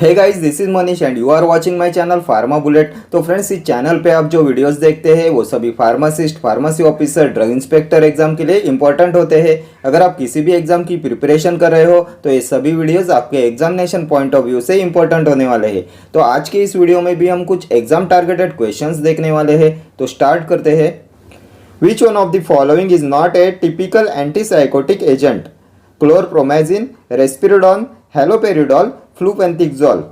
Hey guys, this is Manish and you are watching my channel pharma bullet. तो friends, इस channel पे आप जो वीडियोस देखते हैं वो सभी pharmacist, pharmacy officer, drug inspector exam के लिए इंपॉर्टेंट होते हैं। अगर आप किसी भी एग्जाम की प्रिपरेशन कर रहे हो तो ये सभी वीडियोस आपके एग्जामिनेशन पॉइंट ऑफ व्यू से इंपॉर्टेंट होने वाले हैं। तो आज के इस वीडियो में भी हम कुछ एग्जाम टारगेटेड क्वेश्चंस देखने वाले हैं। तो स्टार्ट करते हैं। Which one of the following is not a typical antipsychotic agent? Chlorpromazine, risperidone, haloperidol, flupenthixol.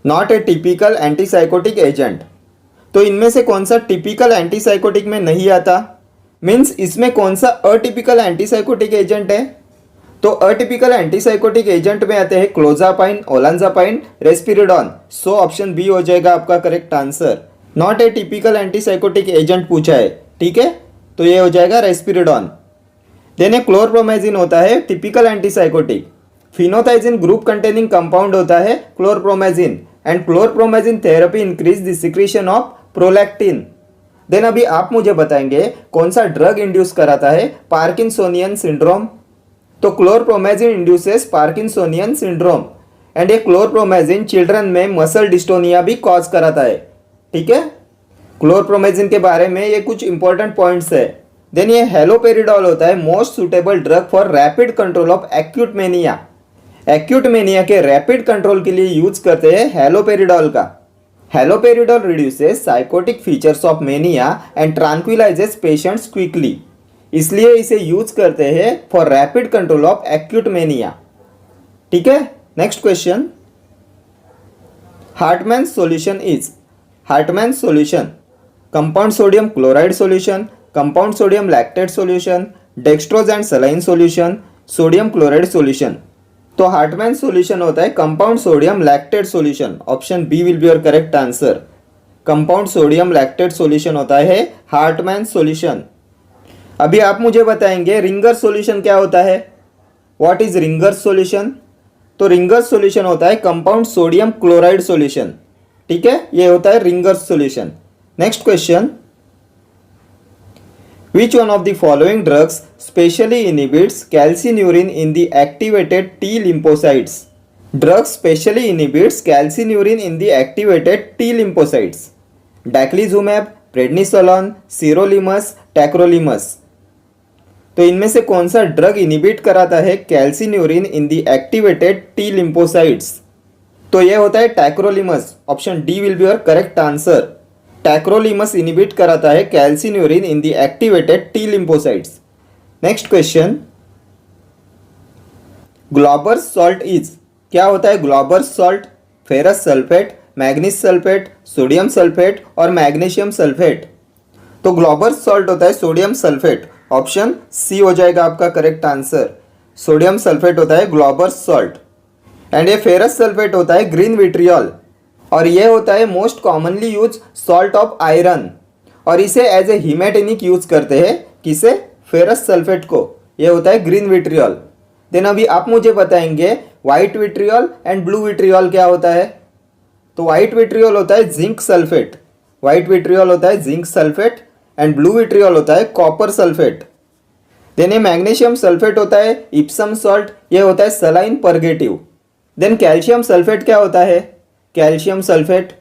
Not a typical antipsychotic agent. तो इनमें से कौन सा टिपिकल एंटीसाइकोटिक में नहीं आता? मीन्स इसमें कौन सा अटिपिकल एंटीसाइकोटिक एजेंट है? तो अटिपिकल एंटीसाइकोटिक एजेंट में आते हैं क्लोजापाइन, ओलांजापाइन, रेस्पिरिडोन। सो ऑप्शन बी हो जाएगा आपका correct answer. Not a typical antipsychotic agent पूछा है, ठीक है, तो ये हो जाएगा रेस्पिरिडोन। देन क्लोरप्रोमाजिन होता है typical antipsychotic. Phenothiazine group containing compound होता है chlorpromazine and chlorpromazine therapy increase the secretion of prolactin. Then अभी आप मुझे बताएंगे कौन सा ड्रग इंड्यूस कराता है पार्किंसोनियन सिंड्रोम? तो क्लोरप्रोमाजिन इंड्यूसेस पार्किंसोनियन सिंड्रोम एंड ये क्लोरप्रोमाजिन चिल्ड्रन में मसल डिस्टोनिया भी कॉज कराता है, ठीक है। क्लोरप्रोमाजिन के बारे में ये कुछ इंपॉर्टेंट पॉइंट्स है। देन ये हेलोपेरिडोल होता है most suitable drug for rapid control of acute mania. Acute mania के रैपिड कंट्रोल के लिए यूज करते हैं हेलोपेरिडोल का। Haloperidol reduces psychotic features of mania and tranquillises patients quickly, इसलिए इसे यूज करते हैं for rapid control of acute mania, ठीक है। Next question, Hartmann solution is? Hartmann solution compound sodium chloride solution, compound sodium lactate solution, dextrose and saline solution, sodium chloride solution. तो Hartmann solution होता है compound sodium lactate solution. Option B will be your correct answer. Compound sodium lactate solution होता है Hartmann solution. अभी आप मुझे बताएंगे ringer solution क्या होता है? What is Ringer solution? तो रिंगर सॉल्यूशन होता है कंपाउंड सोडियम क्लोराइड सॉल्यूशन, ठीक है, ये होता है Ringer solution. Next question, which one of the following drugs specially inhibits calcineurin in the activated T lymphocytes? Drugs specially inhibits calcineurin in the activated T lymphocytes. Daclizumab, prednisolone, sirolimus, tacrolimus. तो इनमें से कौन सा drug inhibit कराता है calcineurin in the activated T lymphocytes? तो ये होता है tacrolimus. Option D will be your correct answer. Tacrolimus inhibit कराता है calcineurin in the activated T lymphocytes. Next question, Glauber's salt is? क्या होता है Glauber's salt? Ferrous sulphate, manganese sulphate, sodium sulphate और मैग्नीशियम सल्फेट। तो Glauber's salt होता है sodium sulphate. Option C हो जाएगा आपका करेक्ट आंसर। सोडियम सल्फेट होता है ग्लोबर्स सॉल्ट एंड ये फेरस सल्फेट होता है ग्रीन विट्रियल और ये होता है most commonly use salt of iron और इसे एज ए हीमेटेनिक यूज करते हैं। किसे? फेरस सल्फेट को। ये होता है ग्रीन विट्रियल। देन अभी आप मुझे बताएंगे white vitriol and blue vitriol क्या होता है? तो व्हाइट विट्रियल होता है जिंक सल्फेट। व्हाइट विट्रियल होता है zinc sulphate and blue vitriol होता है कॉपर सल्फेट। देन ये मैग्नीशियम सल्फेट होता है इप्सम सॉल्ट, ये होता है saline purgative. Then calcium sulphate क्या होता है? कैल्शियम सल्फेट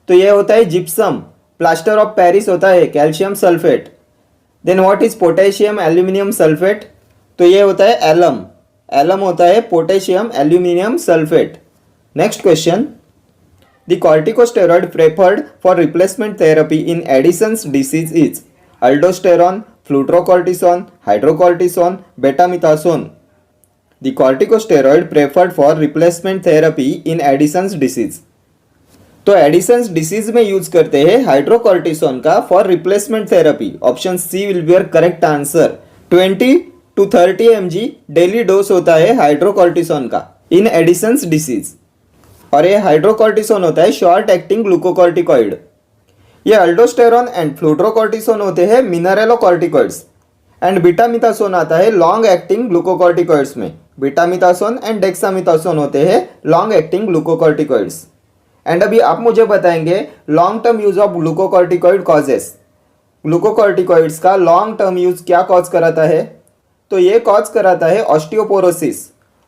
तो ये होता है जिप्सम, प्लास्टर ऑफ पेरिस होता है calcium sulphate. Then what is potassium aluminium sulphate? तो ये होता है एलम। एलम होता है potassium aluminium sulphate. Next question, the corticosteroid preferred for replacement therapy in Addison's disease is? Aldosterone, fludrocortisone, hydrocortisone, betamethasone. The corticosteroid preferred for replacement therapy in Addison's disease. तो Addison's disease में use करते हैं hydrocortisone का for replacement therapy. Option C will be your correct answer. 20 to 30 mg daily dose होता है hydrocortisone का इन Addison's disease और ये हाइड्रोकॉर्टिसोन होता है शॉर्ट एक्टिंग ग्लूकोकॉर्टिकॉइड। ये अल्डोस्टेरॉन एंड फ्लूट्रोकॉर्टिसोन होते हैं मिनरेलोकॉर्टिकॉइड्स एंड बीटामिथासोन आता है लॉन्ग एक्टिंग ग्लूकोकॉर्टिकॉइड्स में। बीटामिथासोन एंड डेक्सामिथासोन होते हैं लॉन्ग एक्टिंग ग्लूकोकॉर्टिकॉइड्स। एंड अभी आप मुझे बताएंगे long term use of glucocorticoid causes. Glucocorticoids का लॉन्ग टर्म यूज क्या कॉज कराता है? तो ये कॉज कराता है osteoporosis.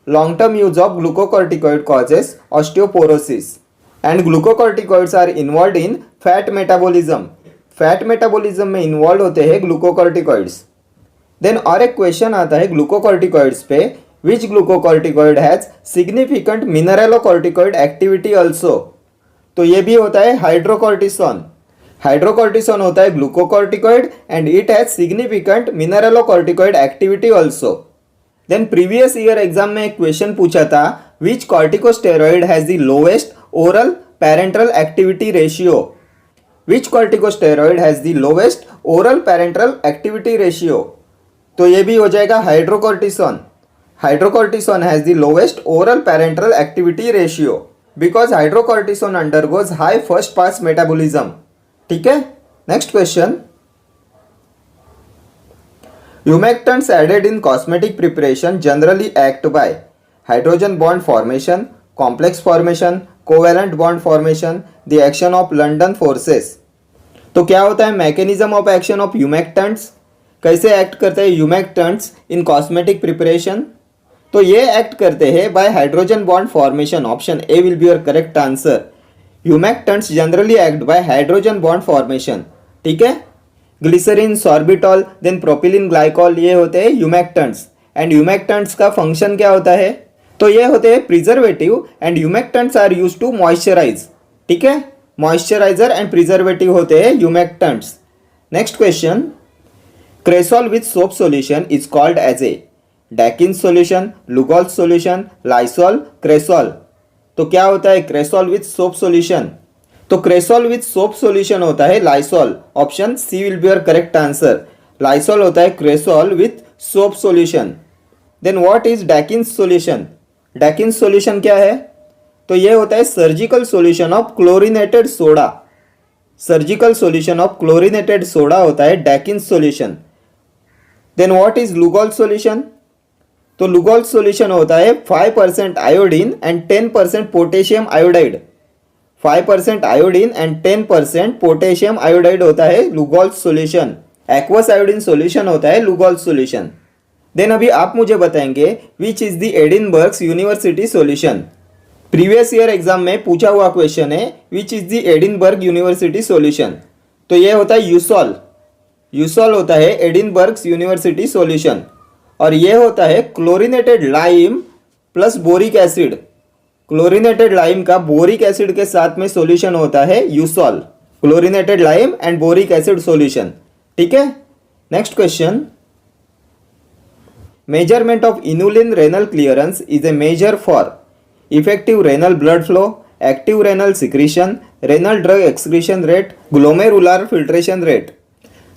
long term use of glucocorticoid causes osteoporosis and glucocorticoids are involved in fat metabolism. Fat metabolism में इन्वॉल्व होते हैं ग्लूकोकॉर्टिकॉइड्स. देन और एक क्वेश्चन आता है ग्लूकोकॉर्टिकॉइड्स पे, which glucocorticoid has significant mineralocorticoid activity also. तो ये भी होता है हाइड्रोकॉर्टिसोन. हाइड्रोकॉर्टिसोन होता है glucocorticoid and it has significant mineralocorticoid activity also. Then previous year exam में एक क्वेश्चन पूछा था, which corticosteroid has the lowest oral parenteral activity ratio. Which corticosteroid has the lowest oral parenteral activity ratio. तो ये भी हो जाएगा hydrocortisone. Hydrocortisone has the lowest oral parenteral activity ratio because hydrocortisone undergoes high first pass metabolism. ठीक है. Next question, humectants added in cosmetic preparation generally act by hydrogen bond formation, complex formation, covalent bond formation, the action of London forces. तो क्या होता है mechanism of action of humectants, कैसे act करते हैं humectants in cosmetic preparation. तो ये act करते हैं by hydrogen bond formation. Option A will be your correct answer. humectants generally act by hydrogen bond formation. ठीक है. Glycerine, sorbitol, then propylene glycol, ये होते हैं ह्यूमेक्टेंट्स. एंड ह्यूमेक्टेंट्स का फंक्शन क्या होता है, तो ये होते हैं preservative and humectants are use to moisturise. ठीक है. मॉइस्चराइजर एंड प्रिजर्वेटिव होते हैं humectants. Next question, cresol with soap solution is called as a डैकिन solution, Lugol solution, Lysol, cresol. तो क्या होता है क्रेसॉल विथ सोप सॉल्यूशन, तो क्रेसॉल विथ सोप सॉल्यूशन होता है Lysol. Option C will be your correct answer. Lysol होता है cresol with soap solution. Then what is Dakin's solution. Dakin's solution क्या है, तो ये होता है surgical solution of chlorinated soda. Surgical solution of chlorinated soda होता है Dakin's solution. Then what is Lugol solution, तो लुगॉल सॉल्यूशन होता है 5% iodine and 10% potassium iodide. 5% iodine and 10% potassium iodide होता है लुगॉल सॉल्यूशन. एक्वस आयोडीन सॉल्यूशन होता है लुगॉल solution. Then अभी आप मुझे बताएंगे which is the Edinburgh university solution. Previous year exam में पूछा हुआ क्वेश्चन है, which is the Edinburgh university solution. तो ये होता है यूसॉल. यूसॉल होता है एडिनबर्ग यूनिवर्सिटी सॉल्यूशन. और ये होता है chlorinated lime plus boric acid. Chlorinated lime का बोरिक एसिड के साथ में सॉल्यूशन होता है Eusol. Chlorinated lime and boric acid solution. ठीक है. Next question, measurement of inulin renal clearance is a measure for effective renal blood flow, active renal secretion, renal drug excretion rate, glomerular filtration rate.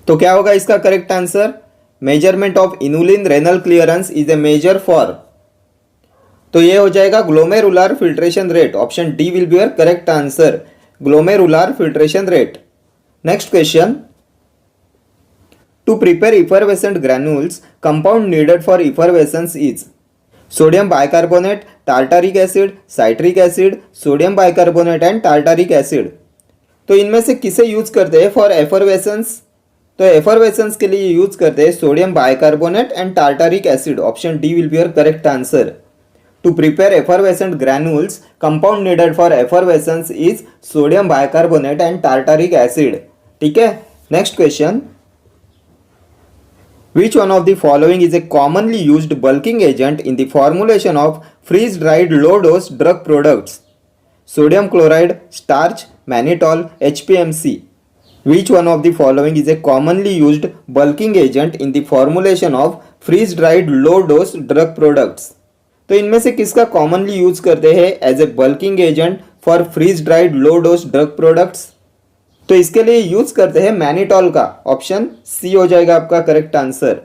तो क्या होगा इसका correct answer. Measurement of inulin renal clearance is a measure for, तो ये हो जाएगा glomerular filtration rate. Option D will be your correct answer. Glomerular filtration rate. Next question, to prepare effervescent granules compound needed for effervescence is sodium bicarbonate, tartaric acid, citric acid, sodium bicarbonate and tartaric acid. तो इनमें से किसे use करते हैं for effervescence, तो effervescence के लिए use करते हैं sodium bicarbonate and tartaric acid. Option D will be your correct answer. To prepare effervescent granules, compound needed for effervescence is sodium bicarbonate and tartaric acid. ठीक है. Next question, which one of the following is a commonly used bulking agent in the formulation of freeze-dried low-dose drug products? Sodium chloride, starch, mannitol, HPMC. Which one of the following is a commonly used bulking agent in the formulation of freeze-dried low-dose drug products? तो इनमें से किसका commonly use करते हैं as a bulking agent for freeze dried low dose drug products. तो इसके लिए use करते हैं मैनिटॉल का. ऑप्शन सी हो जाएगा आपका correct answer.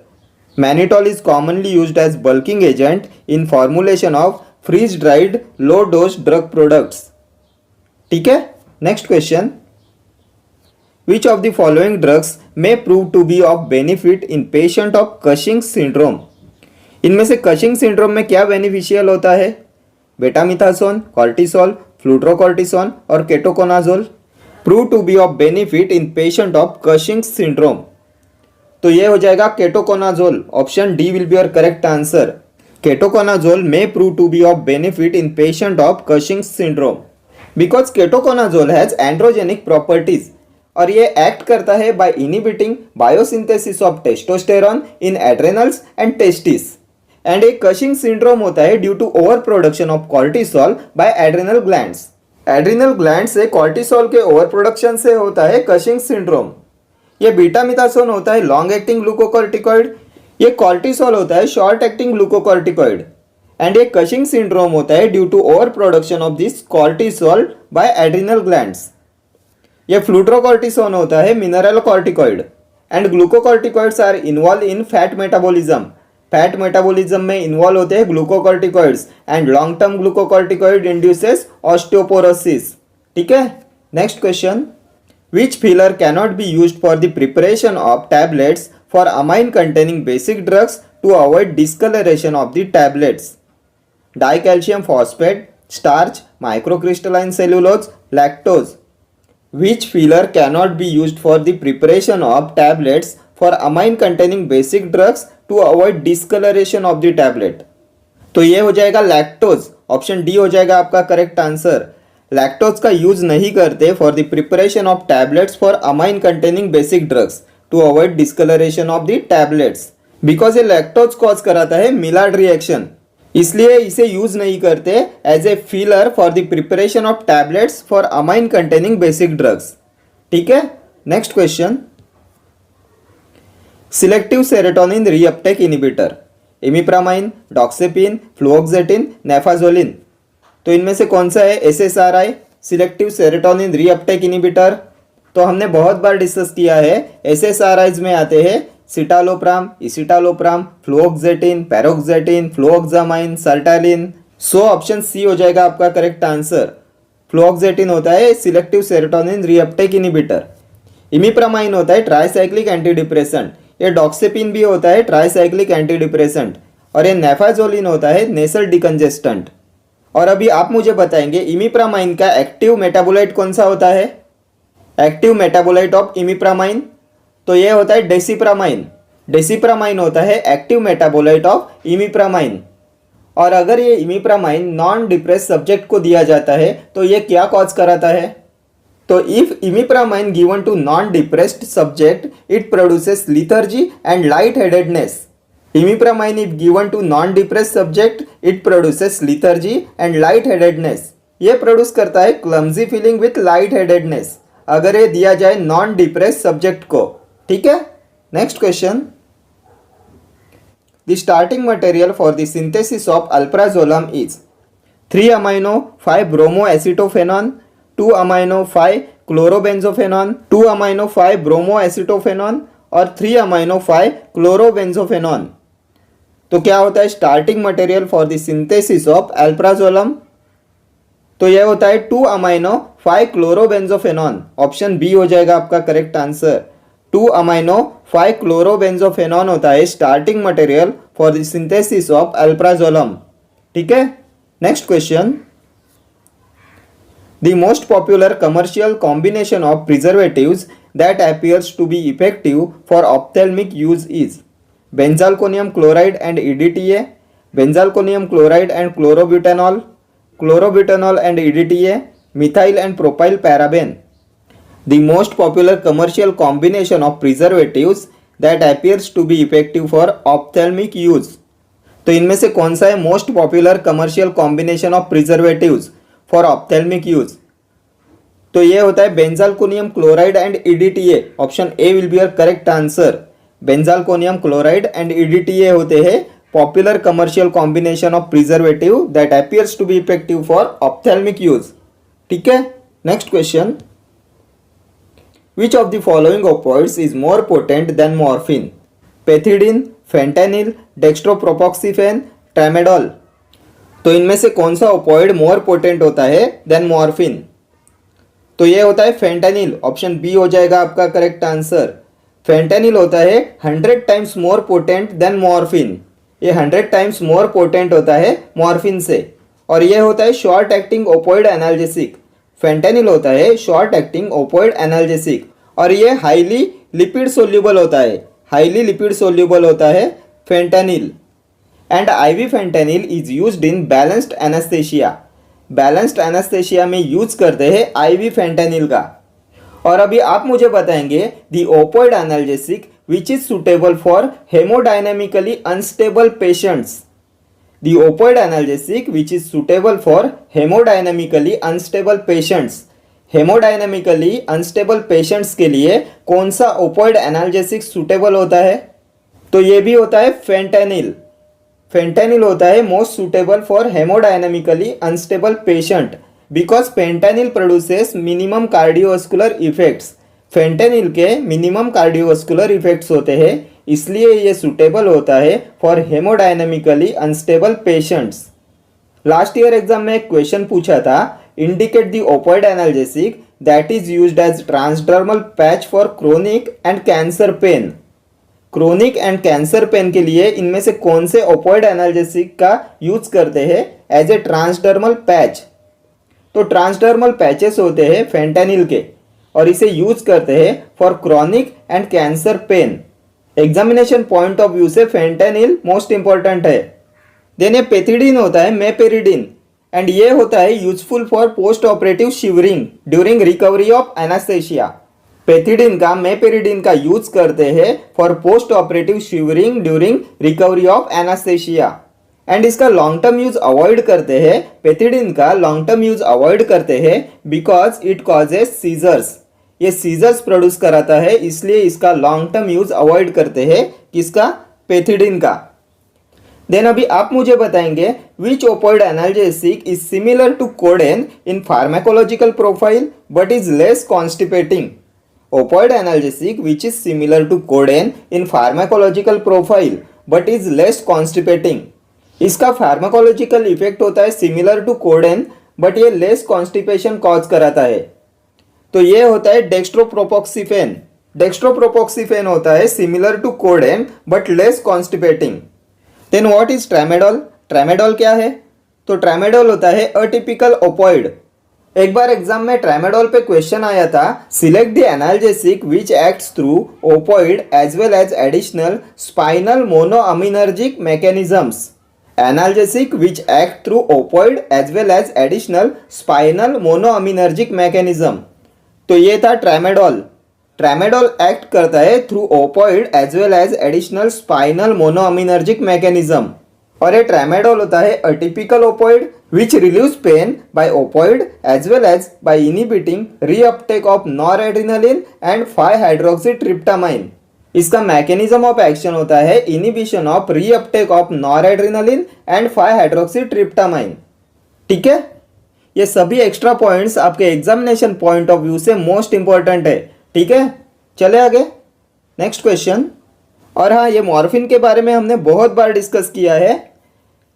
Mannitol is commonly used as bulking agent in formulation of freeze dried low dose drug products. ठीक है. Next question, which of the following drugs may prove to be of benefit in patient of Cushing syndrome. इनमें से Cushing syndrome में क्या beneficial होता है, बेटामिथासोन, cortisol, fludrocortisone और ketoconazole. Prove to be of benefit in patient of Cushing syndrome, तो ये हो जाएगा ketoconazole. Option D will be your correct answer. Ketoconazole may prove to be of benefit in patient of Cushing's syndrome because ketoconazole has androgenic properties और ये act करता है by inhibiting biosynthesis of testosterone in adrenals and testis and एक Cushing syndrome होता है due to over production of cortisol by adrenal glands. Adrenal gland से cortisol के over production से होता है कशिंग सिंड्रोम। ये बीटामिथासोन होता है लॉन्ग एक्टिंग ग्लूकोकॉर्टिकॉइड, ये कॉर्टिसोल होता है शॉर्ट एक्टिंग ग्लूकोकॉर्टिकॉइड एंड ये कशिंग सिंड्रोम होता है due to over production of this cortisol by adrenal glands. ये फ्लूट्रोकॉर्टिसोन होता है mineral corticoid and glucocorticoids are involve in fat metabolism. Fat metabolism में इन्वॉल्व होते हैं glucocorticoids and long term glucocorticoid induces osteoporosis. ठीक है, next question, which filler cannot be used for the preparation of tablets for amine containing basic drugs to avoid discolouration of the tablets? Dicalcium phosphate, starch, microcrystalline cellulose, lactose. Which filler cannot be used for the preparation of tablets for amine containing basic drugs to avoid discoloration of the tablet? तो ये हो जाएगा lactose, option D हो जाएगा आपका correct answer. Lactose का use नहीं करते for the preparation of tablets for amine containing basic drugs to avoid discolouration of the tablets because ये लैक्टोज कॉज कराता है मिलार्ड रिएक्शन, इसलिए इसे यूज नहीं करते as a filler for the preparation of tablets for amine containing basic drugs. ठीक है, next question, selective serotonin reuptake inhibitor, imipramine, doxepin, fluoxetine, naphazoline. तो इनमें से कौन सा है SSRI, selective serotonin reuptake inhibitor? तो हमने बहुत बार डिस्कस किया है, SSRIs में आते हैं citalopram, इसिटालोप्राम, फ्लुओक्सेटिन, पैरोक्सेटिन, फ्लुओक्सामाइन, sertraline. So option C हो जाएगा आपका करेक्ट आंसर। फ्लुओक्सेटिन होता है selective serotonin reuptake inhibitor. Imipramine होता है ट्राइसाइक्लिक एंटी डिप्रेसेंट, ये डॉक्सेपिन भी होता है ट्राइसाइक्लिक एंटी डिप्रेसेंट और ये नेफाजोलिन होता है नेसल डिकंजेस्टेंट। और अभी आप मुझे बताएंगे इमिप्रामाइन का एक्टिव मेटाबोलाइट कौन सा होता है? एक्टिव मेटाबोलाइट ऑफ इमिप्रामाइन तो ये होता है डेसिप्रामाइन। डेसिप्रामाइन होता है एक्टिव मेटाबोलाइट ऑफ इमिप्रामाइन। और अगर ये इमिप्रामाइन नॉन डिप्रेस सब्जेक्ट को दिया जाता है तो ये क्या कॉज कराता है? तो if imipramine given to non depressed subject it produces lethargy and light headedness. Imipramine if given to non depressed subject it produces lethargy and light headedness. ये प्रोड्यूस करता है clumsy feeling with light headedness अगर ये दिया जाए non depressed subject को। ठीक है, next question, the starting material for the synthesis of alprazolam is 3 amino 5 bromoacetophenone, 2 amino 5 chlorobenzophenone, 2 amino 5 bromoacetophenone और 3 amino 5 chlorobenzophenone। तो क्या होता है starting material for the synthesis of alprazolam? तो यह होता है 2 amino 5 chlorobenzophenone, ऑप्शन बी हो जाएगा आपका करेक्ट आंसर। 2 amino 5 chlorobenzophenone होता है starting material for the synthesis of alprazolam. ठीक है, next question, the most popular commercial combination of preservatives that appears to be effective for ophthalmic use is benzalkonium chloride and EDTA, benzalkonium chloride and chlorobutanol, chlorobutanol and EDTA, methyl and propyl paraben। The most popular commercial combination of preservatives that appears to be effective for ophthalmic use। तो इनमें से कौन सा है most popular commercial combination of preservatives for ophthalmic use? तो ये होता है benzalkonium chloride and EDTA, option A will be your correct answer. Benzalkonium chloride and EDTA होते हैं popular commercial combination of preservative that appears to be effective for ophthalmic use. ठीक है, next question, Which of the following opioids is more potent than morphine? Pethidine, fentanyl, dextropropoxyphene, tramadol। तो इनमें से कौन सा opioid more potent होता है then morphine? तो ये होता है फेंटेनिल, ऑप्शन बी हो जाएगा आपका करेक्ट आंसर। फेंटेनिल होता है 100 times more potent then morphine. ये 100 टाइम्स मोर पोटेंट होता है मॉर्फिन से और ये होता है short acting opioid analgesic. Fentanyl होता है शॉर्ट एक्टिंग ओपॉइड एनाल्जेसिक और ये हाईली लिपिड सोल्यूबल होता है, हाईली लिपिड सोल्यूबल होता है fentanyl. And IV fentanyl is used in balanced anaesthesia. Balanced anaesthesia में यूज करते हैं IV फेंटेनिल का। और अभी आप मुझे बताएंगे the opioid analgesic which is suitable for haemodynamically unstable patients. The opioid analgesic which is suitable for haemodynamically unstable patients. Haemodynamically unstable patients के लिए कौन सा ओपोइड एनाल्जेसिक सुटेबल होता है? तो ये भी होता है फेंटेनिल। फेंटेनिल होता है most suitable for haemodynamically unstable patient because fentanyl produces minimum cardiovascular effects. Fentanyl के मिनिमम कार्डियोवास्कुलर इफेक्ट्स होते हैं, इसलिए ये सुटेबल होता है for haemodynamically unstable patients. Last year exam में एक क्वेश्चन पूछा था, indicate the opioid analgesic that is used as transdermal patch for chronic and cancer pain. Chronic and cancer pain के लिए इनमें से कौन से ओपोइड एनाल्जेसिक का यूज करते हैं एज ए ट्रांसडर्मल पैच? तो ट्रांसडर्मल पैचेस होते हैं फेंटेनिल के और इसे यूज करते हैं for chronic and cancer pain. Examination point of view से फेंटेनिल मोस्ट इंपॉर्टेंट है। देन ये पेथिडीन होता है मेपेरिडीन एंड ये होता है useful for post operative shivering during recovery of anaesthesia. Pethidine का मेपेरिडीन का यूज करते हैं for post operative shivering during recovery of anaesthesia and इसका लॉन्ग टर्म यूज अवॉइड करते हैं। पेथिडीन का लॉन्ग टर्म यूज अवॉइड करते हैं बिकॉज इट कॉजेज सीजर्स। ये सीजर्स प्रोड्यूस कराता है, इसलिए इसका लॉन्ग टर्म यूज अवॉइड करते हैं। किसका? पेथिडीन का। देन अभी आप मुझे बताएंगे which opioid analgesic is similar to codeine in pharmacological profile but is less constipating. Opioid analgesic which is similar to codeine in pharmacological profile but is less constipating। इसका pharmacological effect होता है similar to codeine but ये less constipation cause कराता है। तो ये होता है डेक्स्ट्रोप्रोपोक्सिफेन। डेक्स्ट्रोप्रोपोक्सिफेन होता है similar to codeine but less constipating. Then what is tramadol? Tramadol क्या है? तो ट्रामेडोल होता है अटिपिकल ओपोइड। एक बार एग्जाम में ट्रामेडोल पे क्वेश्चन आया था, select the analgesic which acts through opioid as well as additional spinal monoaminergic mechanisms. Analgesic which act through opioid as well as additional spinal monoaminergic mechanism. तो ये था ट्रामेडोल। ट्रामेडोल एक्ट करता है through opioid as well as additional spinal monoaminergic mechanism. और ये tramadol होता है atypical opioid which relieves pain by opioid as well as by inhibiting reuptake of noradrenaline and 5-hydroxytryptamine। इसका मैकेनिज्म ऑफ एक्शन होता है inhibition of reuptake of noradrenaline and 5-hydroxytryptamine। ठीक है, ये सभी एक्स्ट्रा पॉइंट्स आपके एग्जामिनेशन पॉइंट ऑफ व्यू से most important है। ठीक है, चले आगे नेक्स्ट क्वेश्चन। और हाँ, ये मॉर्फिन के बारे में हमने बहुत बार डिस्कस किया है।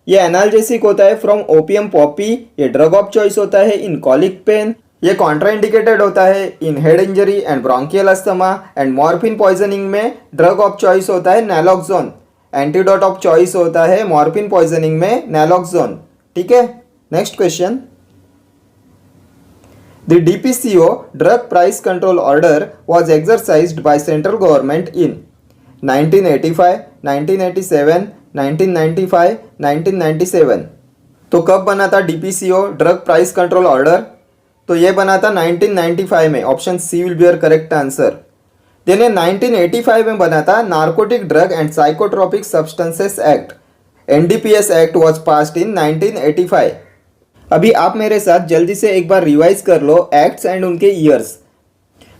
ये एनाल्जेसिक होता है फ्रॉम ओपियम पॉपी। ये ड्रग ऑफ चॉइस होता है इन कॉलिक पेन। ये कॉन्ट्राइंडिकेटेड होता है in head injury and bronchial asthma. And morphine poisoning में ड्रग ऑफ चॉइस होता है नैलोक्सोन। एंटीडोट ऑफ चॉइस होता है मॉर्फिन पॉइजनिंग में नैलोक्सोन। ठीक है, next question. The DPCO drug price control order was exercised by central government in 1985, 1987, 1995, 1997। तो कब बना था DPCO drug price control order? तो ये बना था 1995 में। Option C will be your correct answer. Then 1985 में बना था narcotic drug and psychotropic substances act. NDPS act was passed in 1985। अभी आप मेरे साथ जल्दी से एक बार रिवाइज कर लो एक्ट्स एंड उनके ईयर्स।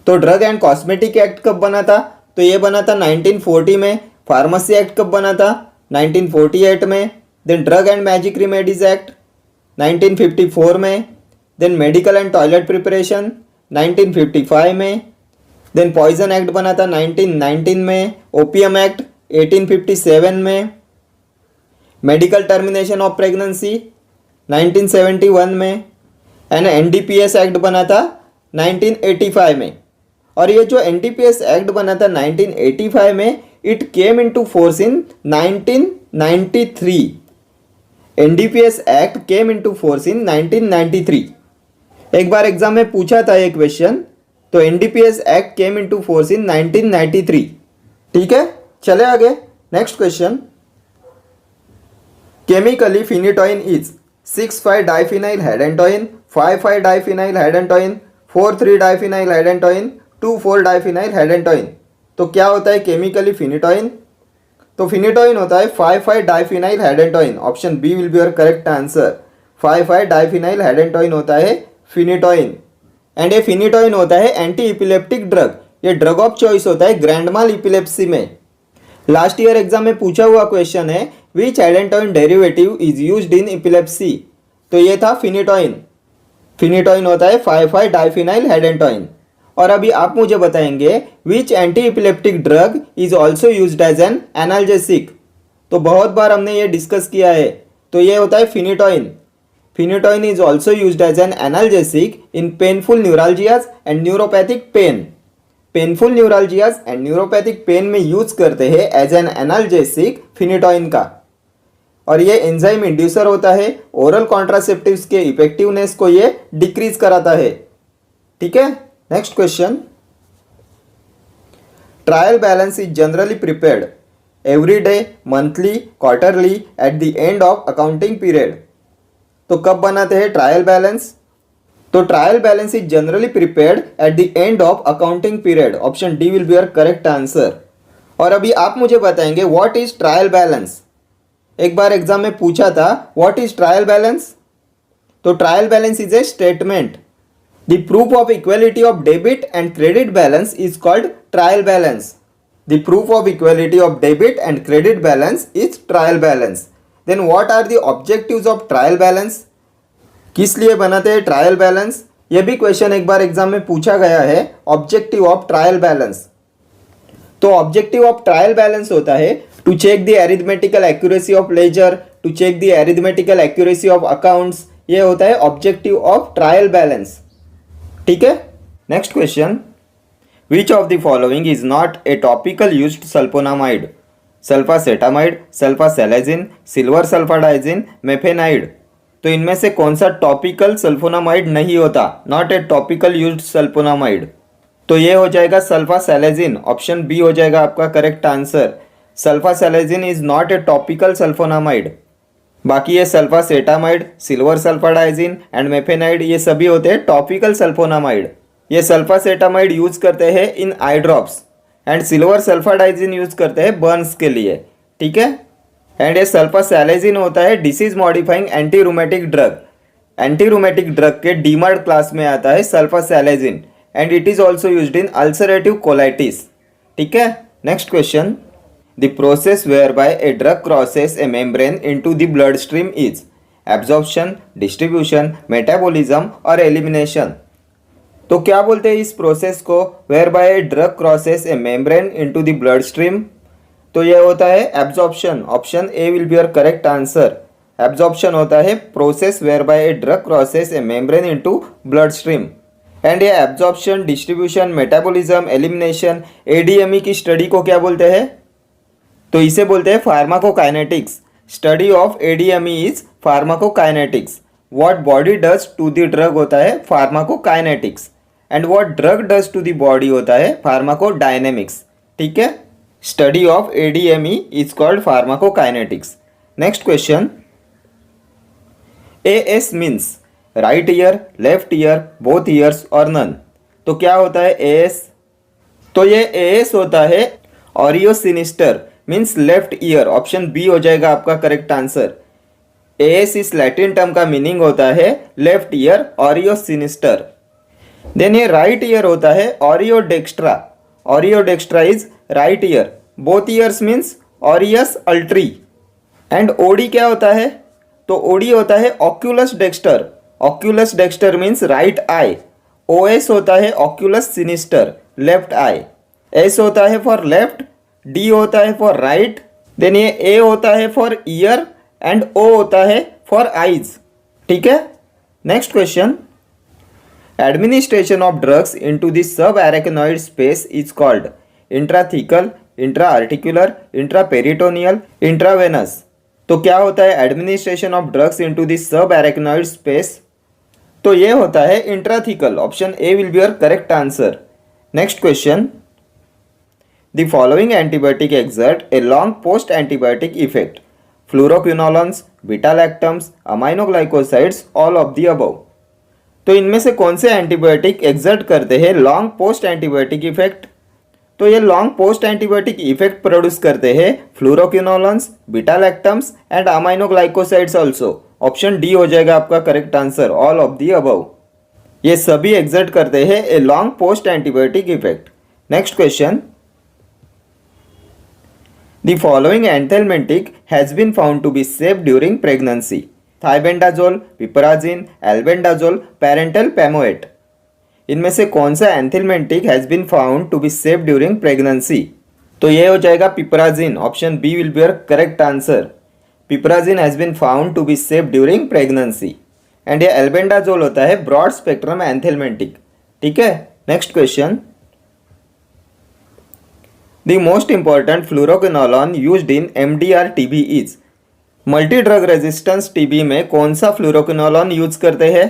तो ड्रग एंड कॉस्मेटिक एक्ट कब बना था? तो ये बना था 1940 में। फार्मेसी एक्ट कब बना था? 1948 में। Then drug and magic remedies act 1954 में। Then medical and toilet preparation 1955 में। देन पॉइजन एक्ट बना था 1919 में। ओपियम एक्ट 1857 में। मेडिकल टर्मिनेशन ऑफ प्रेगनेंसी 1971 में। एंड NDPS एक्ट बना था 1985 में। और ये जो NDPS एक्ट बना था 1985 में, it came into force in 1993। NDPS act came into force in 1993। एक बार एग्जाम में पूछा था ये क्वेश्चन। तो NDPS act came into force in 1993। ठीक है, चले आगे next question. Chemically, phenytoin is 6,5-diphenyl-hedantoin, 5,5-diphenyl-hedantoin, 4,3-diphenyl-hedantoin, 2,4-diphenyl-hedantoin। तो क्या होता है केमिकली फिनिटोइन? तो फिनिटोइन होता है 5,5-diphenyl-hedantoin। Option B will be your correct answer. 5,5-diphenyl-hedantoin होता है फिनिटोइन। एंड ये फिनिटोइन होता है एंटी इपिलेप्टिक ड्रग। ये ड्रग ऑफ चॉइस होता है ग्रैंड माल इपिलेप्सी में। लास्ट ईयर एग्जाम में पूछा हुआ क्वेश्चन है which hydantoin derivative is used in epilepsy. तो ये था फिनिटोइन। फिनिटोइन होता है 5,5-diphenyl-hedantoin। और अभी आप मुझे बताएंगे which anti epileptic drug is also used as an analgesic. तो बहुत बार हमने ये डिस्कस किया है। तो ये होता है phenytoin. Phenytoin is also used as an analgesic in painful neuralgias and neuropathic pain. Painful neuralgias and neuropathic pain में यूज करते हैं एज एन एनाल्जेसिक फिनिटोइन का। और ये एंजाइम इंड्यूसर होता है। ओरल कॉन्ट्रासेप्टिव्स के इफेक्टिवनेस को ये डिक्रीज कराता है। ठीक है, next question. Trial balance is generally prepared every day, monthly, quarterly, at the end of accounting period. तो कब बनाते हैं ट्रायल बैलेंस? तो trial balance is generally prepared at the end of accounting period. Option D will be your correct answer. और अभी आप मुझे बताएंगे व्हाट इज ट्रायल बैलेंस। एक बार एग्जाम में पूछा था व्हाट इज ट्रायल बैलेंस। तो trial balance is a statement. The proof of equality of debit and credit balance is called trial balance. The proof of equality of debit and credit balance is trial balance. Then what are the objectives of trial balance? किस लिए बनाते हैं trial balance? यह भी question एक बार exam में पूछा गया है। Objective of trial balance. तो ऑब्जेक्टिव ऑफ ट्रायल बैलेंस होता है to check the arithmetical accuracy of ledger, to check the arithmetical accuracy of accounts. ये होता है ऑब्जेक्टिव ऑफ ट्रायल बैलेंस। ठीक है, next question. Which of the following is not a topical used sulphonamide? Sulphacetamide, sulphasalazine, silver sulphadiazine, mafenide. तो इनमें से कौन सा टॉपिकल सल्फोनामाइड नहीं होता? Not a topical used sulphonamide. तो ये हो जाएगा सल्फासेलेजिन। ऑप्शन बी हो जाएगा आपका correct answer. Sulphasalazine is not a topical sulphonamide. बाकी ये सल्फासेटामाइड, सिल्वर सल्फाडाइजिन एंड मेफेनाइड ये सभी होते हैं टॉपिकल सल्फोनामाइड। ये सल्फासेटामाइड यूज करते हैं in eye drops and silver sulphadiazine use करते हैं बर्न्स के लिए। ठीक है, एंड ये सल्फासेलेजिन होता है disease modifying anti rheumatic drug. Anti rheumatic drug के डीमर्ड क्लास में आता है sulphasalazine and it is also used in ulcerative colitis. ठीक है, next question. The process whereby a drug crosses a membrane into the blood stream is absorption, distribution, metabolism और elimination. तो क्या बोलते हैं इस प्रोसेस को? Whereby a drug crosses a membrane into the blood stream. तो यह होता है absorption. Option A will be your correct answer. Absorption होता है process whereby a drug crosses a membrane into blood stream. And ये absorption, distribution, metabolism, elimination, ADME की study को क्या बोलते हैं? तो इसे बोलते हैं pharmacokinetics. Study of ADME is pharmacokinetics. What body does to the drug होता है pharmacokinetics and what drug does to the body होता है फार्माकोडायनेमिक्स। ठीक है, study of ADME is called pharmacokinetics. Next question. As means right year, left ear, both years और none. तो क्या होता है एएस? तो ये एएस होता है auris sinister means left ear. Option B हो जाएगा आपका करेक्ट आंसर। एएस इस लैटिन टर्म का मीनिंग होता है left ear, auris sinister. Then ये राइट ईयर होता है auris dextra. Auris dextra is right ear. Both ears means auris altri. And OD क्या होता है? तो ओडी होता है oculus dexter. Oculus dexter means right eye. OS होता है oculus sinister, left eye. S होता है फॉर लेफ्ट, डी होता है फॉर राइट, देन ये ए होता है फॉर ईयर एंड ओ होता है फॉर आईज। ठीक है, next question. Administration of drugs into the subarachnoid space is called intrathecal, intraarticular, intraperitoneal, intravenous. तो क्या होता है administration of drugs into the subarachnoid space? तो ये होता है intrathecal. Option A will be your correct answer. Next question. The following antibiotic exert a long post antibiotic effect. Fluoroquinolones, beta lactams, aminoglycosides, all of the above. तो इनमें से कौन से antibiotic exert करते हैं लॉन्ग पोस्ट एंटीबायोटिक इफेक्ट? तो ये long post antibiotic effect produce करते हैं fluoroquinolones, beta lactams and aminoglycosides also. Option D हो जाएगा आपका correct answer, all of the above. ये सभी एक्सर्ट करते हैं a long post antibiotic effect. Next question, the following anthelmintic has been found to be safe during pregnancy. Thiabendazole, piperazine, albendazole, pyrantel pamoate. इनमें से कौन सा anthelmintic has been found to be safe during pregnancy? तो ये हो जाएगा piperazine. Option B will be your correct answer. Piperazine has been found to be safe during pregnancy. And ये albendazole होता है ब्रॉड स्पेक्ट्रम एंथेलमेंटिक। ठीक है, next question, the most important fluoroquinolone used in MDR TB is. Multi drug resistance TB में कौन सा फ्लोरोक्विनोलॉन use करते हैं?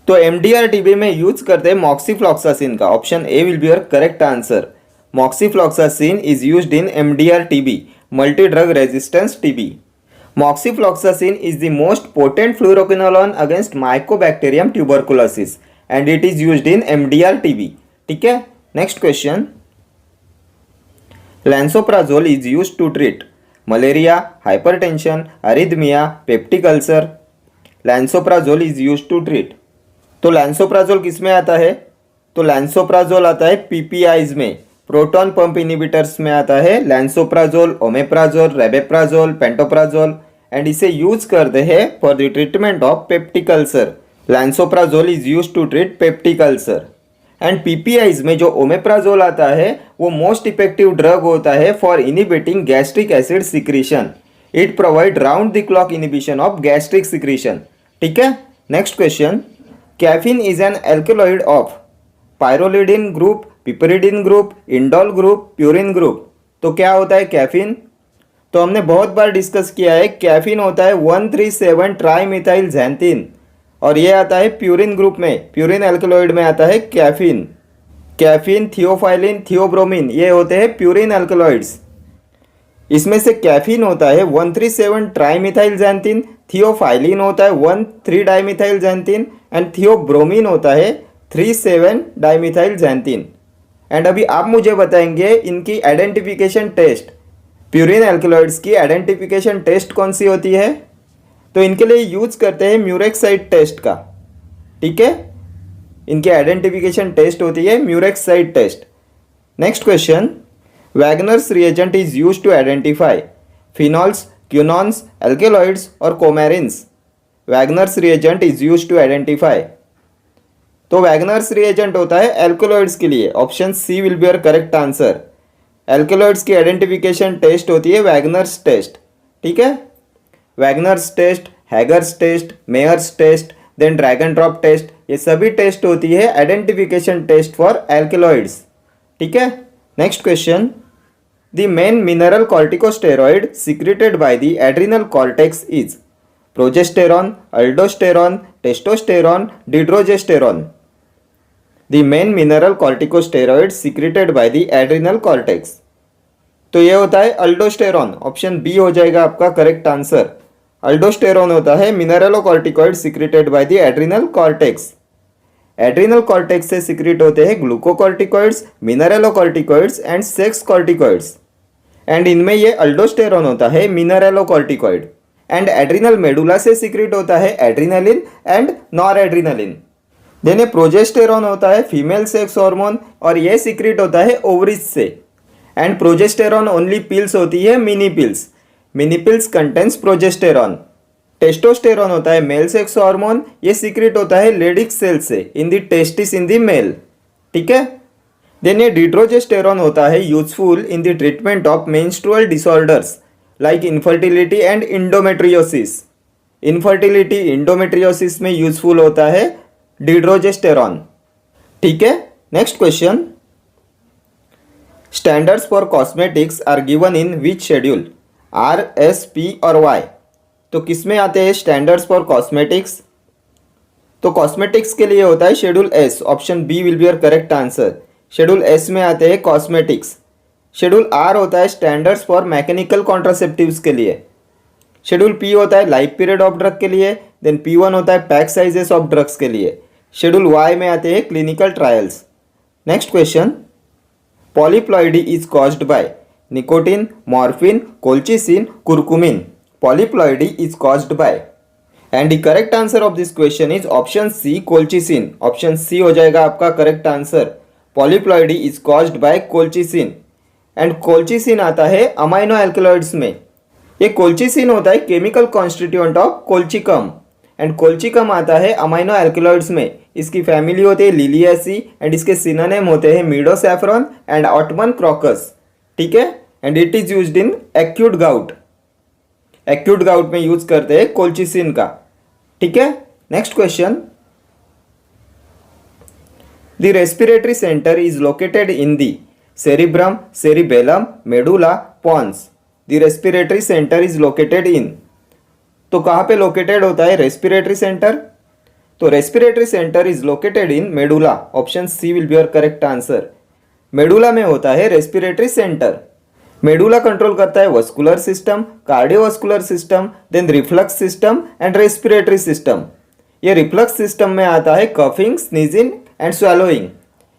तो MDR TB में यूज करते हैं मॉक्सीफ्लॉक्सासिन का। Option A will be your correct answer. Moxifloxacin is used in MDR TB, multi drug resistance TB. Moxifloxacin is the most potent fluoroquinolone against Mycobacterium tuberculosis and it is used in MDR TB. ठीक है, next question, Lansoprazole is used to treat malaria, hypertension, arrhythmia, peptic ulcer. Lansoprazole is used to treat। तो lansoprazole किस में आता है? तो lansoprazole आता है PPIs में, प्रोटॉन पंप इनिबिटर्स में आता है lansoprazole, omeprazole, rabeprazole, pantoprazole and इसे यूज करते हैं for the treatment of peptic ulcer. Lansoprazole is use to treat peptic ulcer. And PPIs में जो ओमेप्राजोल आता है वो मोस्ट इफेक्टिव ड्रग होता है for inhibiting gastric acid secretion. It provide round the clock inhibition of gastric secretion. ठीक है, next question, caffeine is an alkaloid of pyrrolidine group, piperidine group, indole group, purine group. तो क्या होता है caffeine? तो हमने बहुत बार डिस्कस किया है, कैफीन होता है 137 ट्राईमिथाइल ज़ैंथीन और ये आता है प्यूरिन ग्रुप में, प्यूरिन एल्कलॉइड में आता है कैफीन। कैफीन, थियोफाइलिन, थियोब्रोमिन ये होते हैं प्यूरिन एल्कलॉइड्स। इसमें से कैफीन होता है 137 ट्राईमिथाइल ज़ैंथीन, थियोफाइलिन होता है 13 डाइमिथाइल ज़ैंथीन एंड थियोब्रोमिन होता है 37 डाइमिथाइल ज़ैंथीन। एंड अभी आप मुझे बताएंगे इनकी आइडेंटिफिकेशन टेस्ट, प्यूरिन एल्कलॉइड्स की आइडेंटिफिकेशन टेस्ट कौन सी होती है? तो इनके लिए यूज करते हैं म्यूरेक्साइड टेस्ट का। ठीक है, इनकी आइडेंटिफिकेशन टेस्ट होती है murexide test. Next question, Wagner's reagent is use to identify phenols, quinones, alkaloids और coumarins. Wagner's reagent is use to identify. तो वैगनर्स रिएजेंट होता है एल्कलॉइड्स के लिए। Option C will be your correct answer. Alkaloids की identification test होती है Wagner's test. ठीक है, Wagner's test, Hager's test, Mayer's test, then Dragendorff test, ये सभी टेस्ट होती है आइडेंटिफिकेशन टेस्ट फॉर एल्कलॉइड्स। ठीक है, next question, the main mineral corticosteroid secreted by the adrenal cortex is progesterone, aldosterone, testosterone, dydrogesterone. The main mineral corticosteroid secreted by the adrenal cortex. तो ये होता है अल्डोस्टेरॉन। ऑप्शन बी हो जाएगा आपका correct answer. Aldosterone होता है mineralocorticoid secreted by the adrenal cortex. Adrenal cortex से सिक्रेट होते हैं glucocorticoids, mineralocorticoids and sex corticoids. And इनमें ये अल्डोस्टेरॉन होता है मिनरलोकॉर्टिकॉइड। एंड एड्रिनल मेडुला से सिक्रेट होता है adrenaline and nor adrenaline. Then progesterone होता है फीमेल सेक्स हार्मोन और ये सिक्रेट होता है ओवरीज से। एंड प्रोजेस्टेरॉन ओनली पिल्स होती है mini pills. Mini pills contains progesterone. Testosterone होता है मेल सेक्स हार्मोन, ये सीक्रेट होता है लेडिक सेल से in the testis in the male. ठीक है, देन ये डिड्रोजेस्टेरॉन होता है useful in the treatment of menstrual disorders like infertility and endometriosis. Infertility, endometriosis में यूजफुल होता है डिड्रोजेस्टेरॉन। ठीक है, next question, standards for cosmetics are given in which schedule, R, S, P और वाई। तो किस में आते हैं स्टैंडर्ड्स फॉर कॉस्मेटिक्स? तो कॉस्मेटिक्स के लिए होता है schedule S. Option B will be your correct answer. Schedule S में आते हैं कॉस्मेटिक्स। शेड्यूल आर होता है स्टैंडर्ड्स फॉर मैकेनिकल कॉन्ट्रासेप्टिव्स के लिए। शेड्यूल पी होता है लाइफ पीरियड ऑफ ड्रग के लिए, देन P1 होता है पैक साइजेस ऑफ ड्रग्स के लिए, शेड्यूल वाई में आते हैं clinical trials. Next question, polyploidy is caused by nicotine, morphine, colchicine, curcumin. Polyploidy is caused by, and the correct answer of this question is option C colchicine. Option C हो जाएगा आपका correct answer. Polyploidy is caused by colchicine, and colchicine आता है amino alkaloids में। ये colchicine होता है chemical constituent of colchicum, and colchicum आता है अमाइनो एल्कलॉइड्स में। इसकी फैमिली होती है लिलियासी, एंड इसके सिनोनिम होते हैं मिडोसैफ्रॉन एंड ऑटमन क्रॉकस। ठीक है, and it is used in acute gout. Acute gout में यूज करते हैं कोल्चिसिन का। ठीक है, next question, the respiratory centre is located in the cerebrum, cerebellum, medulla, pons. The respiratory centre is located in, तो कहाँ पे लोकेटेड होता है रेस्पिरेटरी सेंटर? तो respiratory centre is located in medulla. Option C will be your correct answer. Medulla में होता है respiratory centre. Medulla control करता है vascular system, cardiovascular system, then reflux system and respiratory system. ये reflux system में आता है कफिंग, स्नीजिंग एंड स्वेलोइंग।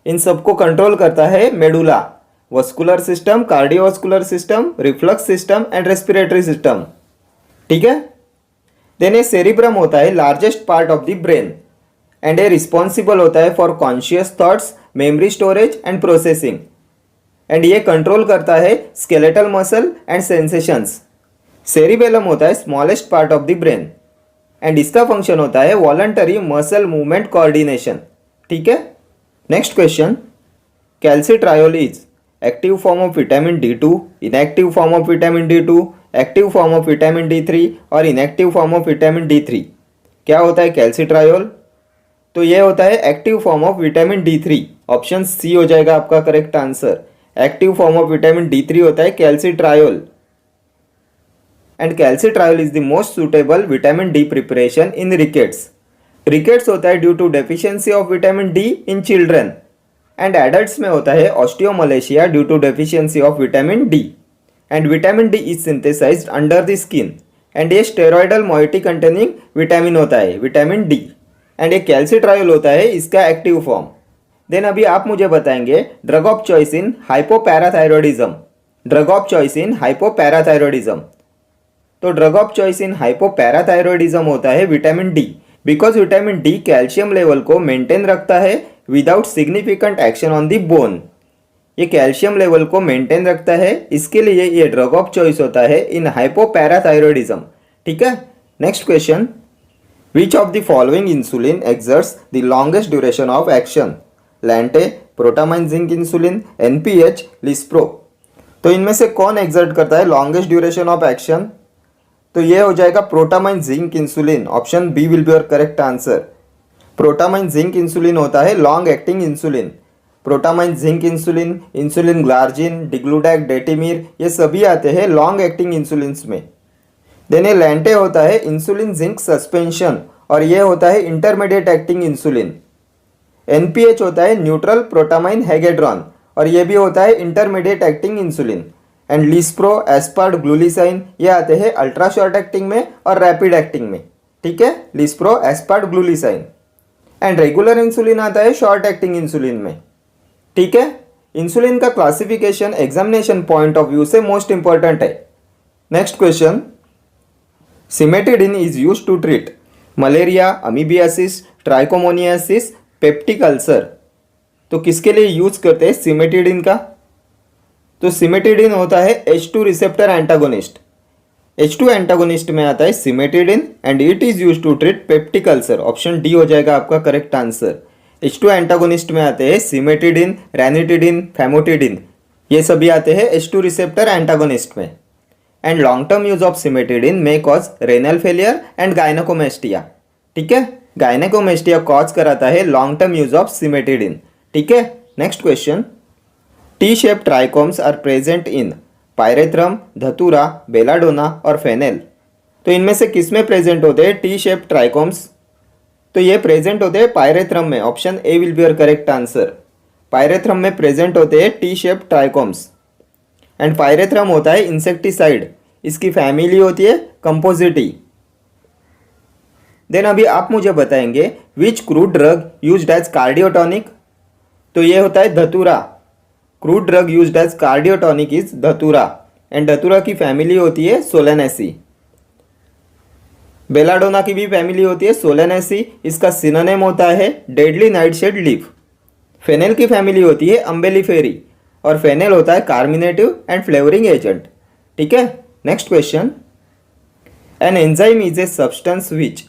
इन सबको कंट्रोल करता है medulla. Vascular system, cardiovascular system, reflux system and respiratory system. ठीक है, देन ये सेरिब्रम होता है largest part of the brain, and ये रिस्पॉन्सिबल होता है for conscious thoughts, memory storage and processing, and ये कंट्रोल करता है skeletal muscle and sensations. Cerebellum होता है smallest part of the brain, and इसका फंक्शन होता है वॉलंटरी मसल मूवमेंट कोऑर्डिनेशन। ठीक है, next question, calcitriol is active form of vitamin D2, inactive form of vitamin D2, active form of vitamin D3 और inactive form of vitamin D3। क्या होता है कैल्सिट्रायोल? तो ये होता है active form of vitamin D3। Option C हो जाएगा आपका correct answer. Active form of vitamin D3 होता है calcitriol, and calcitriol is the most suitable vitamin D preparation in rickets. Rickets होता है due to deficiency of vitamin D in children, and adults में होता है osteomalacia due to deficiency of vitamin D, and vitamin D is synthesized under the skin, and ये steroidal moiety containing vitamin होता है vitamin D, and ये कैल्सिट्रायोल होता है इसका एक्टिव फॉर्म। देन अभी आप मुझे बताएंगे drug of choice in hypoparathyroidism. Drug of choice in hypoparathyroidism, तो drug of choice in hypoparathyroidism होता है vitamin D, because vitamin D calcium level को मेंटेन रखता है without significant action on the bone. ये कैल्शियम लेवल को maintain रखता है, इसके लिए ये ड्रग ऑफ चॉइस होता है इन हाइपोपैराथायरॉयडिज्म। ठीक है, next question, which of the following insulin exerts the longest duration of action? Lente, protamine zinc insulin, NPH, lispro. तो इनमें से कौन एक्सर्ट करता है लॉन्गेस्ट ड्यूरेशन ऑफ एक्शन? तो ये हो जाएगा protamine zinc insulin. Option B will be your correct answer. Protamine zinc insulin होता है long acting insulin. Protamine zinc insulin, insulin glargine, degludec, detemir, ये सभी आते हैं लॉन्ग एक्टिंग इंसुलिन्स में। देन ये लैंटे होता है इंसुलिन जिंक सस्पेंशन, और ये होता है इंटरमीडिएट एक्टिंग इंसुलिन। NPH होता है न्यूट्रल प्रोटामाइन हेगेड्रॉन, और ये भी होता है intermediate acting insulin. And lispro, aspart, glulisine, ये आते हैं अल्ट्रा शॉर्ट एक्टिंग में और रैपिड एक्टिंग में। ठीक है, lispro, aspart, glulisine. And regular insulin आता है शॉर्ट एक्टिंग इंसुलिन में। ठीक है, इंसुलिन का classification examination point of view से मोस्ट इंपॉर्टेंट है। Next question, cimetidine is used to treat malaria, amoebiasis, trichomoniasis, peptic ulcer. तो किसके लिए यूज करते हैं सिमेटिडिन का? तो सिमेटिडिन होता है H2 receptor antagonist. H2 antagonist में आता है cimetidine, and it is used to treat peptic ulcer. Option D हो जाएगा आपका करेक्ट आंसर। H2 एंटागोनिस्ट में आते हैं सिमेटिडिन, रैनिटिडिन, फैमोटिडिन, ये सभी आते हैं H2 रिसेप्टर एंटागोनिस्ट में। And long term use of cimetidine may cause renal failure and gynaecomastia. ठीक है, गायनेकोमेस्टिया कॉज कराता है long term use of cimetidine. ठीक है, next question, T shape trichomes are present in pyrethrum, datura, belladonna और fennel. तो इनमें से किस में प्रेजेंट होते हैं टी शेप ट्राइकोम्स? तो ये प्रेजेंट होते हैं पायरेथ्रम में। Option A will be your correct answer. Pyrethrum में प्रेजेंट होते हैं T shape trichomes, and pyrethrum होता है इंसेक्टिसाइड। इसकी फैमिली होती है कंपोजिटी। देन अभी आप मुझे बताएंगे which crude drug used as cardiotonic. तो ये होता है datura. Crude drug used as cardiotonic is datura and datura की फैमिली होती है सोलेनेसी। बेलाडोना की भी फैमिली होती है सोलेनेसी, इसका सिनोनिम होता है डेडली नाइटशेड लीफ। फेनेल की फैमिली होती है अम्बेलिफेरी और फेनेल होता है कार्मिनेटिव एंड फ्लेवरिंग एजेंट। ठीक है, next question. An enzyme is a substance which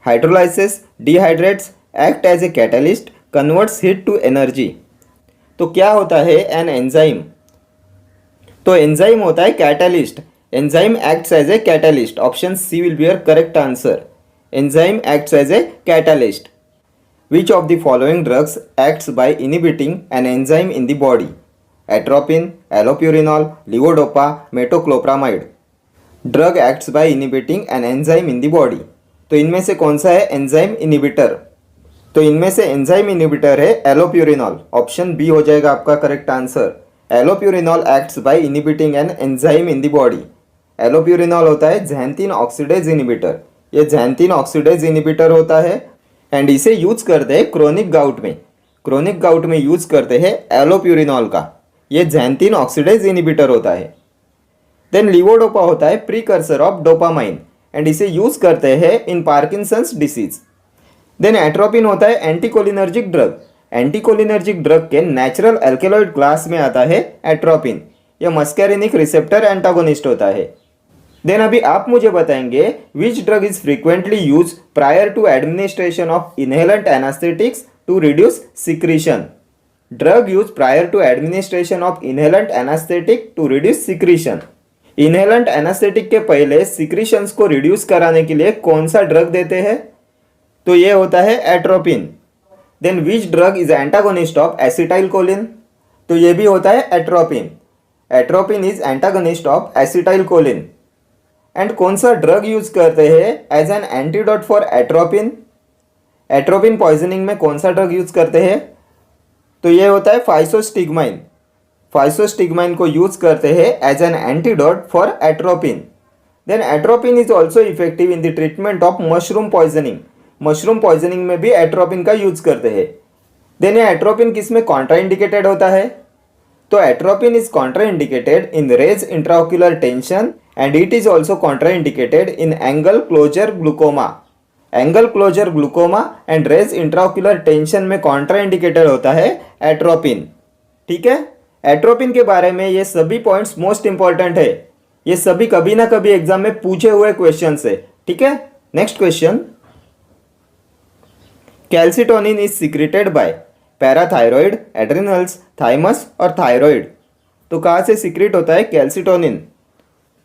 hydrolysis dehydrates act as a catalyst converts heat to energy. तो क्या होता है एन एंजाइम? तो एंजाइम होता है catalyst. Enzyme acts as a catalyst. Option C will be your correct answer. Enzyme acts as a catalyst. Which of the following drugs acts by inhibiting an enzyme in the body? Atropine, allopurinol, levodopa, metoclopramide. Drug acts by inhibiting an enzyme in the body. तो इनमें से कौन सा है enzyme inhibitor? तो इनमें से enzyme inhibitor है एलोप्यूरिनॉल। ऑप्शन बी हो जाएगा आपका correct answer. Allopurinol acts by inhibiting an enzyme in the body. Allopurinol होता है ज़ैंथीन ऑक्सीडेज इनिबिटर। ये ज़ैंथीन ऑक्सीडेज इनिबिटर होता है एंड इसे यूज करते हैं क्रोनिक गाउट में। क्रोनिक गाउट में यूज करते हैं एलोप्यूरिनॉल का। ये ज़ैंथीन ऑक्सीडेज इनिबिटर होता है। देन लिवोडोपा होता है प्रीकर्सर ऑफ डोपामाइन एंड इसे यूज करते हैं इन पार्किंसंस डिसीज। देन एट्रोपिन होता है एंटीकोलिनर्जिक ड्रग। एंटीकोलिनर्जिक ड्रग के नेचुरल एल्केलॉइड क्लास में आता है एट्रोपिन। यह मस्कैरिनिक रिसेप्टर एंटागोनिस्ट होता है। देन अभी आप मुझे बताएंगे which drug is frequently use prior to administration of inhalant anaesthetics to reduce secretion. Drug use prior to administration of inhalant anaesthetic to reduce secretion. Inhalant anaesthetic के पहले secretions को reduce कराने के लिए कौन सा ड्रग देते हैं? तो ये होता है atropine. Then which drug is antagonist of acetylcholine? तो ये भी होता है atropine. Atropine is antagonist of acetylcholine. And कौन सा ड्रग यूज करते हैं as an antidote for atropine? Atropine poisoning में कौन सा ड्रग यूज करते हैं? तो ये होता है फाइसोस्टिग्माइन। फाइसोस्टिग्माइन को यूज करते हैं as an antidote for atropine. Then atropine is also effective in the treatment of mushroom poisoning. Mushroom poisoning में भी एट्रोपिन का यूज करते हैं। देन ये एट्रोपिन किस में कॉन्ट्राइंडिकेटेड होता है? तो atropine is contraindicated in raised intraocular tension and it is also contraindicated in angle closure glaucoma. Angle closure glaucoma and raised intraocular tension में कॉन्ट्राइंडिकेटेड होता है एट्रोपिन। ठीक है, एट्रोपिन के बारे में ये सभी पॉइंट्स मोस्ट इंपॉर्टेंट है। ये सभी कभी ना कभी एग्जाम में पूछे हुए क्वेश्चन है। ठीक है, next question. Calcitonin is secreted by parathyroid, adrenals, thymus और थायरॉइड। तो कहाँ से सिक्रेट होता है कैल्सिटोनिन?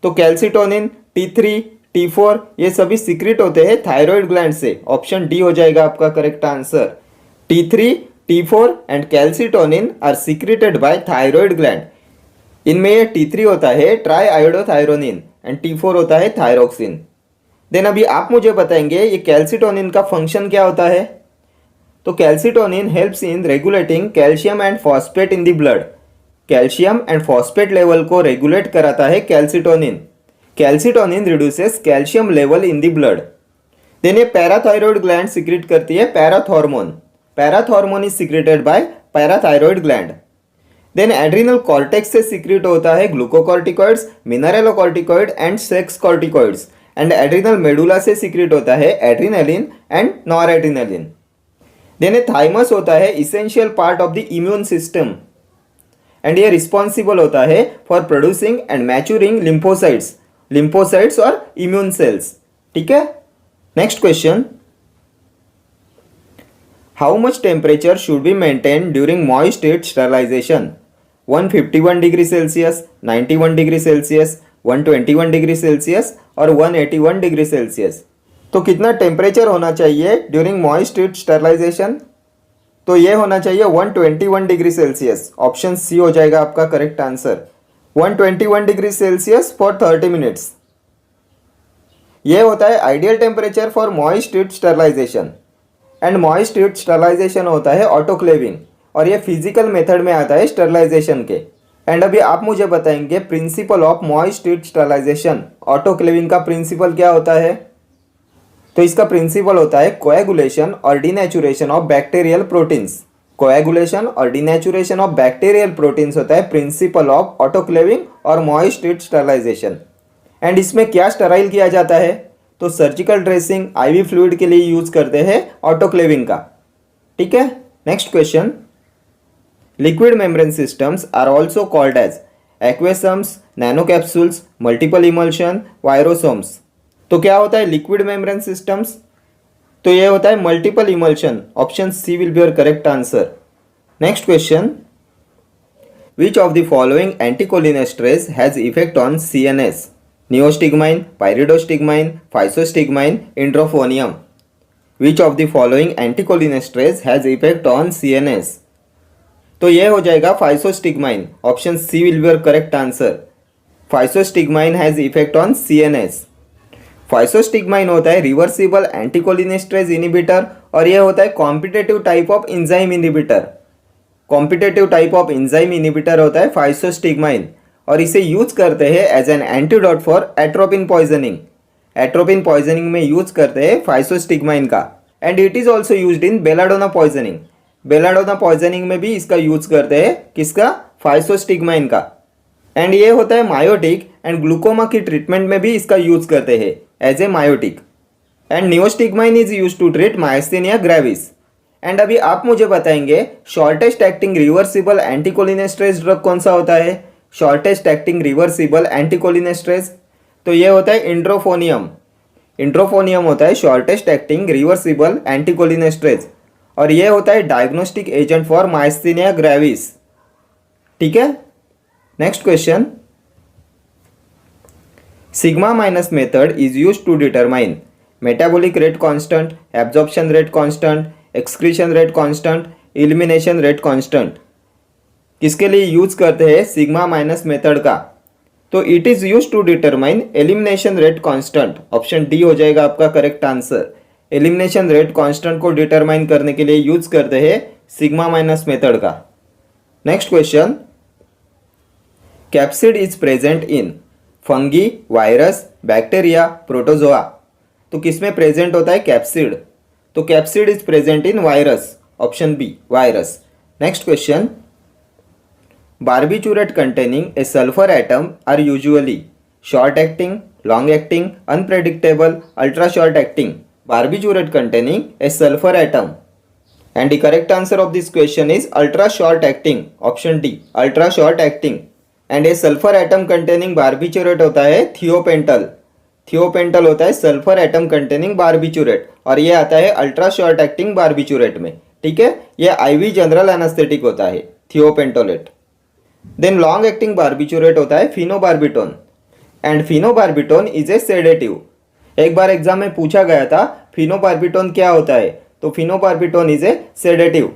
तो कैल्सिटोनिन T3, T4 ये सभी सिक्रेट होते हैं थायरॉइड ग्लैंड से। ऑप्शन डी हो जाएगा आपका correct answer. T3, T4 and calcitonin are secreted by thyroid gland. इनमें ये T3 होता है ट्राई आयोडोथायरोनिन एंड T4 होता है थायरोक्सिन। देन अभी आप मुझे बताएंगे ये कैल्सिटोनिन का फंक्शन क्या होता है? तो calcitonin helps in regulating calcium and phosphate in the blood. Calcium and phosphate level को रेगुलेट कराता है calcitonin. Calcitonin reduces calcium level in the blood. Then ये पैराथायरॉइड ग्लैंड सिक्रेट करती है parathormone. Parathormone is secreted by parathyroid gland. Then adrenal cortex से secrete होता है glucocorticoids, mineralocorticoid and sex corticoids. And adrenal medulla से secrete होता है adrenaline and noradrenaline. Then thymus होता है essential part of the immune system and ये responsible होता है for producing and maturing lymphocytes और इम्यून सेल्स। ठीक है, next question. How much temperature should be maintain during moist heat sterilisation? 151 degree Celsius, 91 degree Celsius, 121 degree Celsius और 181 degree Celsius. तो कितना temperature होना चाहिए ड्यूरिंग मॉइस्ट हीट स्टरलाइजेशन? तो ये होना चाहिए 121 डिग्री सेल्सियस। ऑप्शन सी हो जाएगा आपका correct answer. 121 degree Celsius for 30 minutes. ये होता है ideal temperature for moist heat sterilisation. And moist heat sterilisation होता है ऑटोक्लेविंग और ये फिजिकल मेथड में आता है स्टरलाइजेशन के। एंड अभी आप मुझे बताएंगे principle of moist heat sterilisation, autoclaving का प्रिंसिपल क्या होता है। तो इसका प्रिंसिपल होता है कोएगुलेशन और denaturation of bacterial proteins. Coagulation और डिनेचुरेशन ऑफ बैक्टीरियल प्रोटीन्स होता है प्रिंसिपल ऑफ ऑटोक्लेविंग और मॉइस्ट हीट स्टरलाइजेशन। एंड इसमें क्या स्टराइल किया जाता है, तो सर्जिकल ड्रेसिंग, आईवी फ्लूइड के लिए यूज करते हैं ऑटोक्लेविंग का। ठीक है, next question. Liquid membrane systems are also called as aquasomes, nano capsules, multiple emulsion, virosomes. तो क्या होता है लिक्विड मेम्ब्रेन सिस्टम्स, तो ये होता है multiple emulsion. Option C will be your correct answer. Next question, which of the following anticholinesterase has effect on CNS? Neostigmine, pyridostigmine, physostigmine, edrophonium. Which of the following anticholinesterase has effect on CNS? तो ये हो जाएगा physostigmine. Option C will be your correct answer. Physostigmine has effect on CNS। Physostigmine होता है reversible anticholinesterase inhibitor और यह होता है competitive type of enzyme inhibitor. Competitive type of enzyme inhibitor होता है फाइसोस्टिग्माइन और इसे यूज करते हैं as an antidote for atropine poisoning. Atropine poisoning में यूज करते हैं फाइसोस्टिग्माइन का। And it is also used in belladonna poisoning. Belladonna poisoning में भी इसका यूज करते हैं, किसका, फाइसोस्टिग्माइन का। एंड ये होता है मायोटिक एंड ग्लूकोमा की ट्रीटमेंट में भी इसका यूज करते हैं as a miotic. And neostigmine is use to treat myasthenia gravis. And अभी आप मुझे बताएंगे shortest acting reversible anticholinesterase drug कौन सा होता है। शॉर्टेस्ट एक्टिंग रिवर्सिबल एंटीकोलिनेस्ट्रेज, तो ये होता है इंड्रोफोनियम। इंड्रोफोनियम होता है शॉर्टेस्ट एक्टिंग रिवर्सिबल एंटीकोलिनेस्ट्रेज और ये होता है diagnostic agent for myasthenia gravis. ठीक है, next question. Sigma minus method is use to determine metabolic rate constant, absorption rate constant, excretion rate constant, elimination rate constant. किसके लिए यूज करते हैं सिग्मा माइनस मेथड का, तो it is use to determine elimination rate constant. Option D हो जाएगा आपका correct answer. Elimination rate constant को डिटरमाइन करने के लिए यूज करते हैं सिग्मा माइनस मेथड का। Next question, capsid is present in fungi, virus, bacteria, protozoa. तो किसमें प्रेजेंट होता है कैप्सिड, तो capsid is present in virus. Option B virus. Next question, barbiturate containing a sulfur atom are usually short acting, long acting, unpredictable, ultra short acting. Barbiturate containing a sulfur atom. And the correct answer of this question is ultra short acting. Option D, ultra short acting. And a sulfur atom containing barbiturate होता है thiopental. Thiopental होता है sulphur atom containing बार्बिचूरेट और ये आता है ultra short acting बार्बिचूरेट में। ठीक है, ये आईवी जनरल एनेस्थेटिक होता है थियोपेंटोलेट। देन लॉन्ग एक्टिंग बार्बिचूरेट होता है phenobarbitone and phenobarbitone is a sedative. एक बार एग्जाम में पूछा गया था फिनोबार्बिटोन क्या होता है, तो phenobarbitone is a sedative.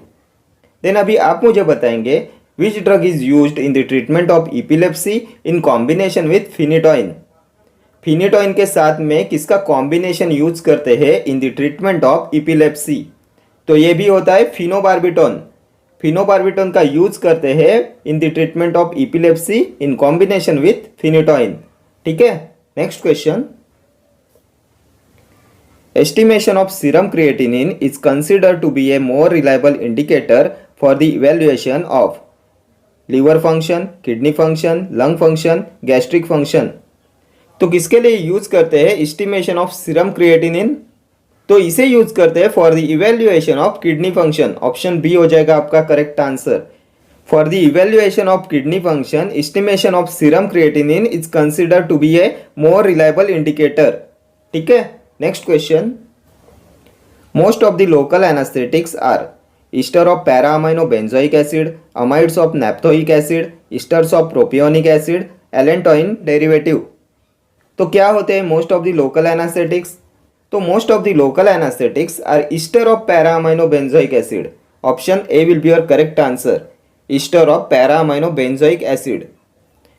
Then अभी आप मुझे बताएंगे which drug is used in the treatment of epilepsy in combination with phenytoin. Phenytoin के साथ में किसका कॉम्बिनेशन यूज करते हैं in the treatment of epilepsy, तो ये भी होता है फिनोबार्बिटोन। फिनोबार्बिटोन का यूज करते हैं in the treatment of epilepsy in combination with phenytoin. ठीक है, next question, estimation of serum creatinine is considered to be a more reliable indicator for the evaluation of liver function, kidney function, lung function, gastric function. तो किसके लिए use करते हैं estimation of serum creatinine, तो इसे use करते हैं for the evaluation of kidney function. Option B हो जाएगा आपका correct answer. For the evaluation of kidney function estimation of serum creatinine is considered to be a more reliable indicator. ठीक है, next question, most of the local anaesthetics are ester of para amino benzoic acid, amides of naphthoic acid, esters of propionic acid, allantoin derivative. तो क्या होते हैं most of the local anaesthetics, तो most of the local anaesthetics are ester of para amino benzoic acid. Option A will be your correct answer, ester of para amino benzoic acid.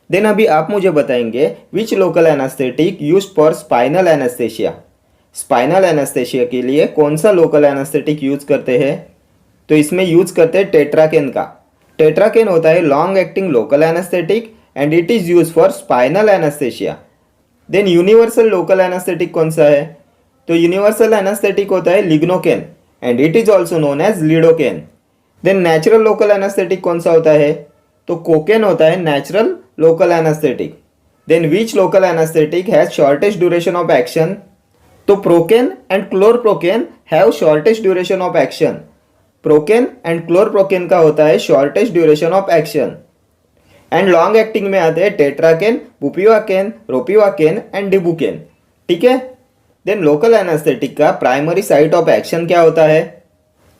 Then अभी आप मुझे बताएंगे which local anaesthetic use for spinal anaesthesia. Spinal anaesthesia के लिए कौन सा local anaesthetic use करते हैं, तो इसमें यूज करते हैं टेट्राकेन का। टेट्राकेन होता है long acting local anaesthetic and it is use for spinal anaesthesia. Then universal local anaesthetic कौन सा है? तो यूनिवर्सल एनेस्थेटिक होता है lignocaine and it is also known as lidocaine. Then natural local anaesthetic कौन सा होता है? तो कोकेन होता है natural local anaesthetic. Then which local anaesthetic has shortest duration of action? तो procaine and chloroprocaine have shortest duration of action. Procaine and क्लोरप्रोकेन का होता है shortest duration of action. And long acting में आते हैं टेट्राकेन, बुपिवाकेन, रोपिवाकेन एंड डिबुकेन। ठीक है। Then local anaesthetic का प्राइमरी साइट ऑफ एक्शन क्या होता है?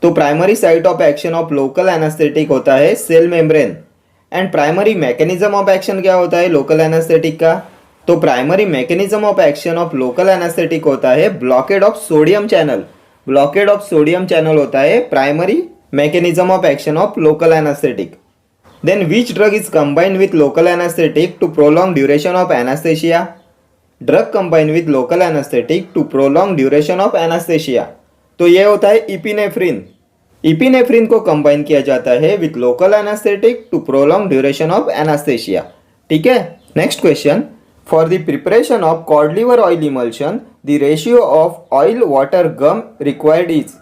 तो primary site of action of local anaesthetic होता है cell membrane. And primary mechanism of action क्या होता है लोकल एनेस्थेटिक का? तो primary mechanism of action of local anaesthetic होता है blockade of sodium channel. Blockade of sodium channel होता है primary mechanism of action of local anaesthetic. Then which drug is combined with local anaesthetic to prolong duration of anaesthesia? Drug combined with local anaesthetic to prolong duration of anaesthesia. तो ये होता है epinephrine. Epinephrine को combine किया जाता है with local anaesthetic to prolong duration of anaesthesia. ठीक है। Next question, for the preparation of cod liver oil emulsion the ratio of oil water gum required is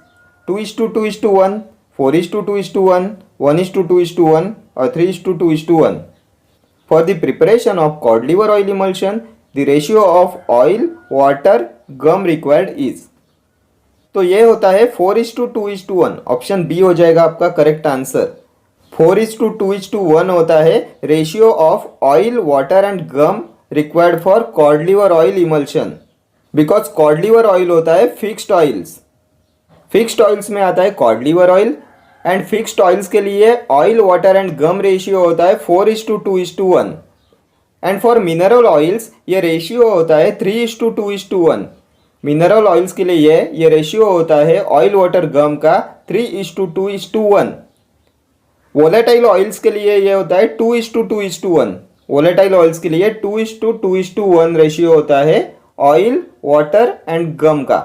2:2:1, 4:2:1, 1:2:1 or 3:2:1. For the preparation of cod liver oil emulsion, the ratio of oil, water, gum required is. तो ये होता है 4:2:1। Option B हो जाएगा आपका correct answer. 4:2:1 होता है ratio of oil, water and gum required for cod liver oil emulsion. Because cod liver oil होता है फिक्स्ड ऑयल्स। फिक्स्ड ऑयल्स में आता है cod liver oil and fixed oils के लिए oil, water and gum ratio होता है 4:2:1। And for mineral oils ये रेशियो होता है 3:2:1। मिनरल ऑयल्स के लिए ये रेशियो होता है ऑयल, वाटर, गम का 3:2:1। वोलेटाइल ऑयल्स के लिए ये होता है 2:2:1। वोलेटाइल ऑयल्स के लिए 2:2:1 रेशियो होता है ऑयल, वाटर एंड गम का।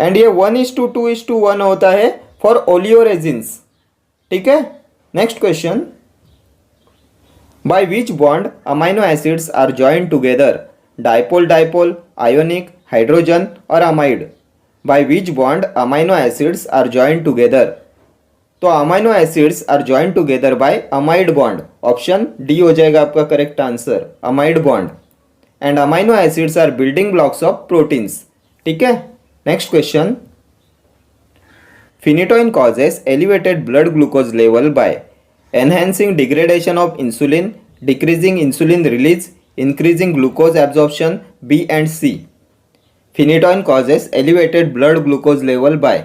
एंड ये 1:2:1 होता है फॉर ओलियोरेजिन्स। ठीक है। Next question, by which bond amino acids are joined together? Dipole dipole, ionic, hydrogen और amide. By which bond amino acids are joined together? तो amino acids are joined together by amide bond. Option D हो जाएगा आपका correct answer, amide bond. And amino acids are building blocks of proteins. ठीक है। Next question, phenytoin causes elevated blood glucose level by enhancing degradation of insulin, decreasing insulin release, increasing glucose absorption, B and C. phenytoin causes elevated blood glucose level by,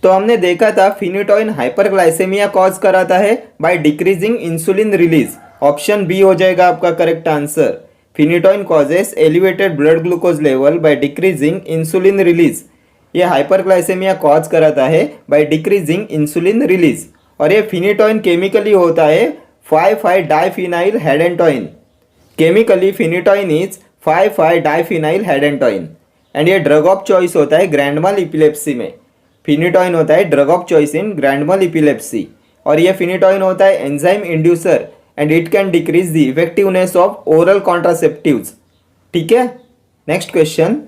तो हमने देखा था phenytoin hyperglycaemia cause कराता है by decreasing insulin release. Option B हो जाएगा आपका correct answer. Phenytoin causes elevated blood glucose level by decreasing insulin release. ये हाइपरग्लाइसेमिया कॉज कराता है बाय डिक्रीजिंग इंसुलिन रिलीज। और ये फिनिटोइन केमिकली होता है five five diphenyl hydantoin. Chemically phenytoin is five five diphenyl hydantoin. And ये ड्रग ऑफ चॉइस होता है ग्रैंड mal इपिलेप्सी में। फिनिटोइन होता है drug of choice in grand mal epilepsy. और ये फिनिटोइन होता है enzyme inducer and it can decrease the effectiveness of oral contraceptives. ठीक है। Next question,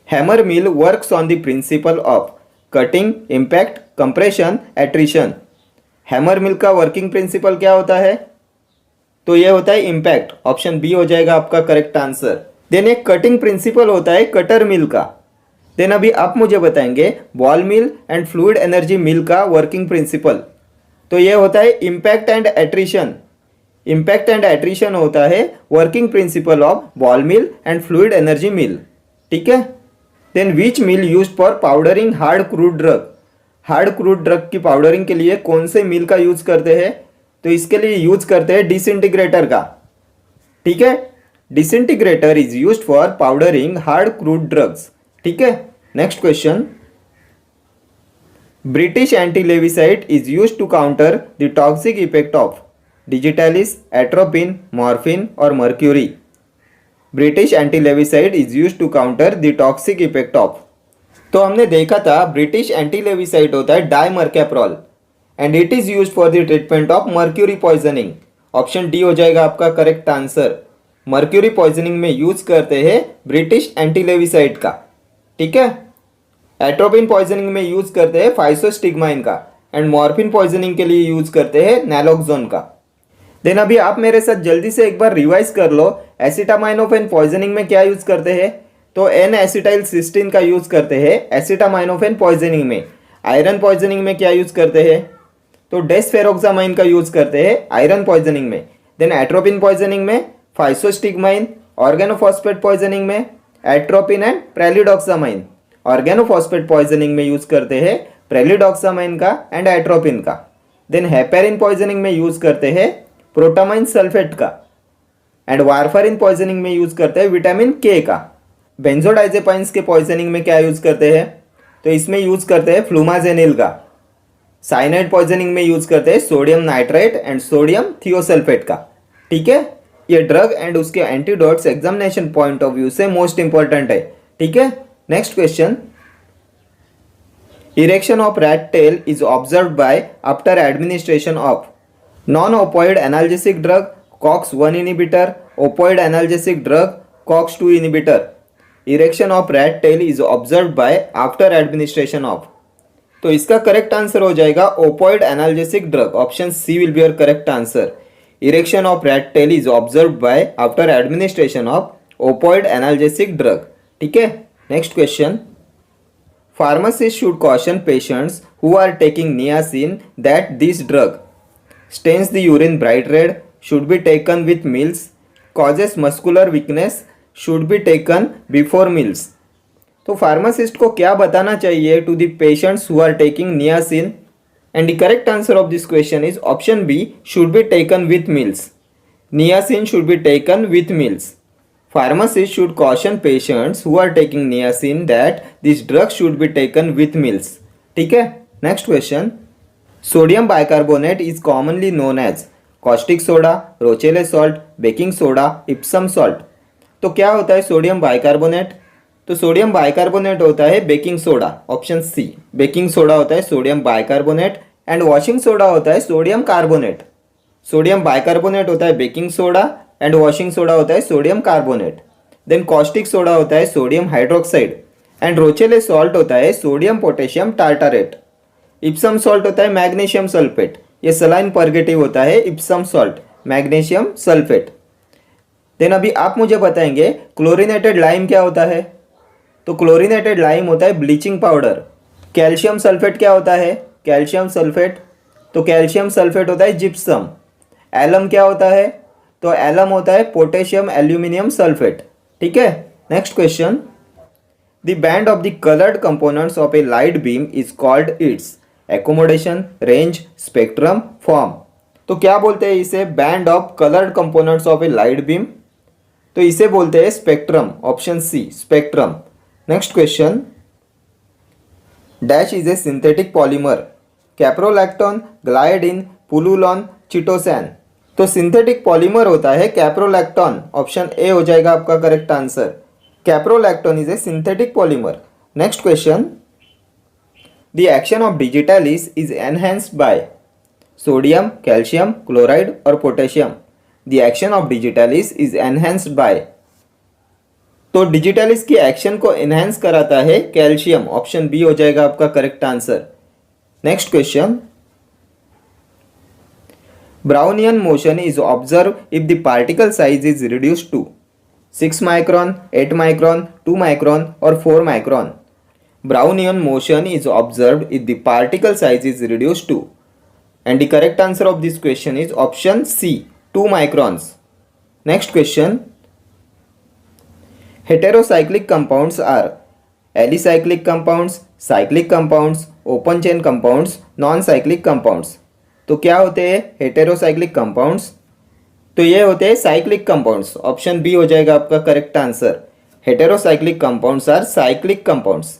hammer mill works on the principle of cutting, impact, compression, attrition. Hammer mill का working principal क्या होता है? तो ये होता है इम्पैक्ट। ऑप्शन बी हो जाएगा आपका करेक्ट आंसर। देन एक कटिंग प्रिंसिपल होता है कटर मिल का। देन अभी आप मुझे बताएंगे ball mill and fluid energy mill का वर्किंग प्रिंसिपल। तो ये होता है impact and attrition. Impact and attrition होता है working principle of ball mill and fluid energy mill. ठीक है। Then which mill used for powdering hard crude drug. Hard crude drug की पाउडरिंग के लिए कौन से मिल का यूज करते हैं? तो इसके लिए यूज करते हैं डिसइंटीग्रेटर का। ठीक है। Disintegrator is used for powdering hard crude drugs. ठीक है। Next question, British antilewisite is used to counter the toxic effect of digitalis, atropine, morphine और mercury. British antilewisite is used to counter the toxic effect of. तो हमने देखा था British antilewisite होता है dimercaprol and it is use for the treatment of mercury poisoning. Option D हो जाएगा आपका करेक्ट आंसर। मर्क्यूरी पॉइजनिंग में यूज करते हैं ब्रिटिश एंटीलेविसाइड का, ठीक है। एट्रोपिन पॉइजनिंग में यूज करते हैं फाइसोस्टिग्माइन का, एंड मॉर्फिन पॉइजनिंग के लिए यूज करते हैं नैलोक्सोन का। देन अभी आप मेरे साथ जल्दी से एक बार रिवाइज कर लो, एसिटामाइनोफेन पॉइजनिंग में क्या यूज करते हैं, तो एन एसिटाइल सिस्टीन का यूज करते हैं एसिटामाइनोफेन पॉइजनिंग में। आयरन पॉइजनिंग में क्या यूज करते हैं, तो डेस्फेरोक्सामाइन का यूज करते हैं आयरन पॉइजनिंग में। देन एट्रोपिन पॉइजनिंग में फाइसोस्टिग्माइन, ऑर्गेनोफॉस्फेट पॉइजनिंग में एट्रोपिन एंड प्रेलिडोक्सामाइन। ऑर्गेनोफॉस्फेट पॉइजनिंग में यूज करते हैं प्रेलिडोक्सामाइन का एंड एट्रोपिन का। देन हेपेरिन पॉइजनिंग में यूज करते हैं प्रोटामाइन सल्फेट का, एंड वारफारिन पॉइजनिंग में यूज करते हैं विटामिन के का। बेंजोडाइजेपाइंस के पॉइजनिंग में क्या यूज करते हैं, तो इसमें यूज करते हैं फ्लूमाजेनिल का। साइनाइड पॉइजनिंग में यूज करते हैं sodium nitrite and sodium thiosulphate का, ठीक है। ये ड्रग एंड उसके antidotes examination point of view से मोस्ट इंपॉर्टेंट है, ठीक है। Next question, erection of rat tail is observed by after administration of non-opioid analgesic drug COX-1 inhibitor, opioid analgesic drug COX-2 inhibitor. Erection of rat tail is observed by after administration of. तो इसका correct answer हो जाएगा opioid analgesic drug. Option C will be your correct answer. Erection of rat tail is observed by after administration of opioid analgesic drug. ठीक है। Next question, pharmacist should caution patients who are taking niacin that this drug stains the urine bright red, should be taken with meals, causes muscular weakness, should be taken before meals. तो pharmacist को क्या बताना चाहिए to the patients who are taking niacin, and the correct answer of this question is option B, should be taken with meals. Niacin should be taken with meals. Pharmacist should caution patients who are taking niacin that this drug should be taken with meals, ठीक है। Next question, sodium bicarbonate is commonly known as caustic soda, Rochelle salt, baking soda, Epsom salt. तो क्या होता है sodium bicarbonate, तो sodium bicarbonate होता है baking soda. Option C, baking soda होता है sodium bicarbonate, and washing soda होता है सोडियम कार्बोनेट। सोडियम बाइकार्बोनेट होता है baking soda, and washing soda होता है sodium carbonate. Then caustic soda होता है sodium hydroxide, and Rochelle salt होता है sodium potassium tartrate. Epsom salt होता है मैग्नीशियम सल्फेट, ये सलाइन परगेटिव होता है Epsom salt, magnesium sulphate. Then अभी आप मुझे बताएंगे क्लोरीनेटेड लाइम क्या होता है, तो क्लोरीनेटेड लाइम होता है ब्लीचिंग पाउडर। कैल्शियम सल्फेट क्या होता है, कैल्शियम सल्फेट, तो कैल्शियम सल्फेट होता है जिप्सम। एलम क्या होता है, तो एलम होता है पोटेशियम एल्यूमिनियम सल्फेट, ठीक है। Next question, the band of the coloured components of a light beam is called its accommodation, range, spectrum, form. तो क्या बोलते हैं इसे, band of coloured components of a light beam, तो इसे बोलते हैं spectrum. Option C, spectrum. Next question, dash is a synthetic polymer, caprolactone, gliadin, pullulan, chitosan. तो सिंथेटिक पॉलीमर होता है कैप्रोलैक्टोन। ऑप्शन ए हो जाएगा आपका correct answer. Caprolactone is a synthetic polymer. Next question, The action of digitalis is enhanced by sodium, calcium, chloride or potassium. The action of digitalis is enhanced by, तो digitalis की action को enhance कराता है calcium. Option B हो जाएगा आपका correct answer. Next question, Brownian motion is observed if the particle size is reduced to 6 micron, 8 micron, 2 micron or 4 micron. Brownian motion is observed if the particle size is reduced to, and the correct answer of this question is option C, 2 microns. Next question, heterocyclic compounds are alicyclic compounds, cyclic compounds, open chain compounds, non-cyclic compounds. तो क्या होते हैं heterocyclic compounds, तो ये होते हैं cyclic compounds. Option B हो जाएगा आपका correct answer. Heterocyclic compounds are cyclic compounds.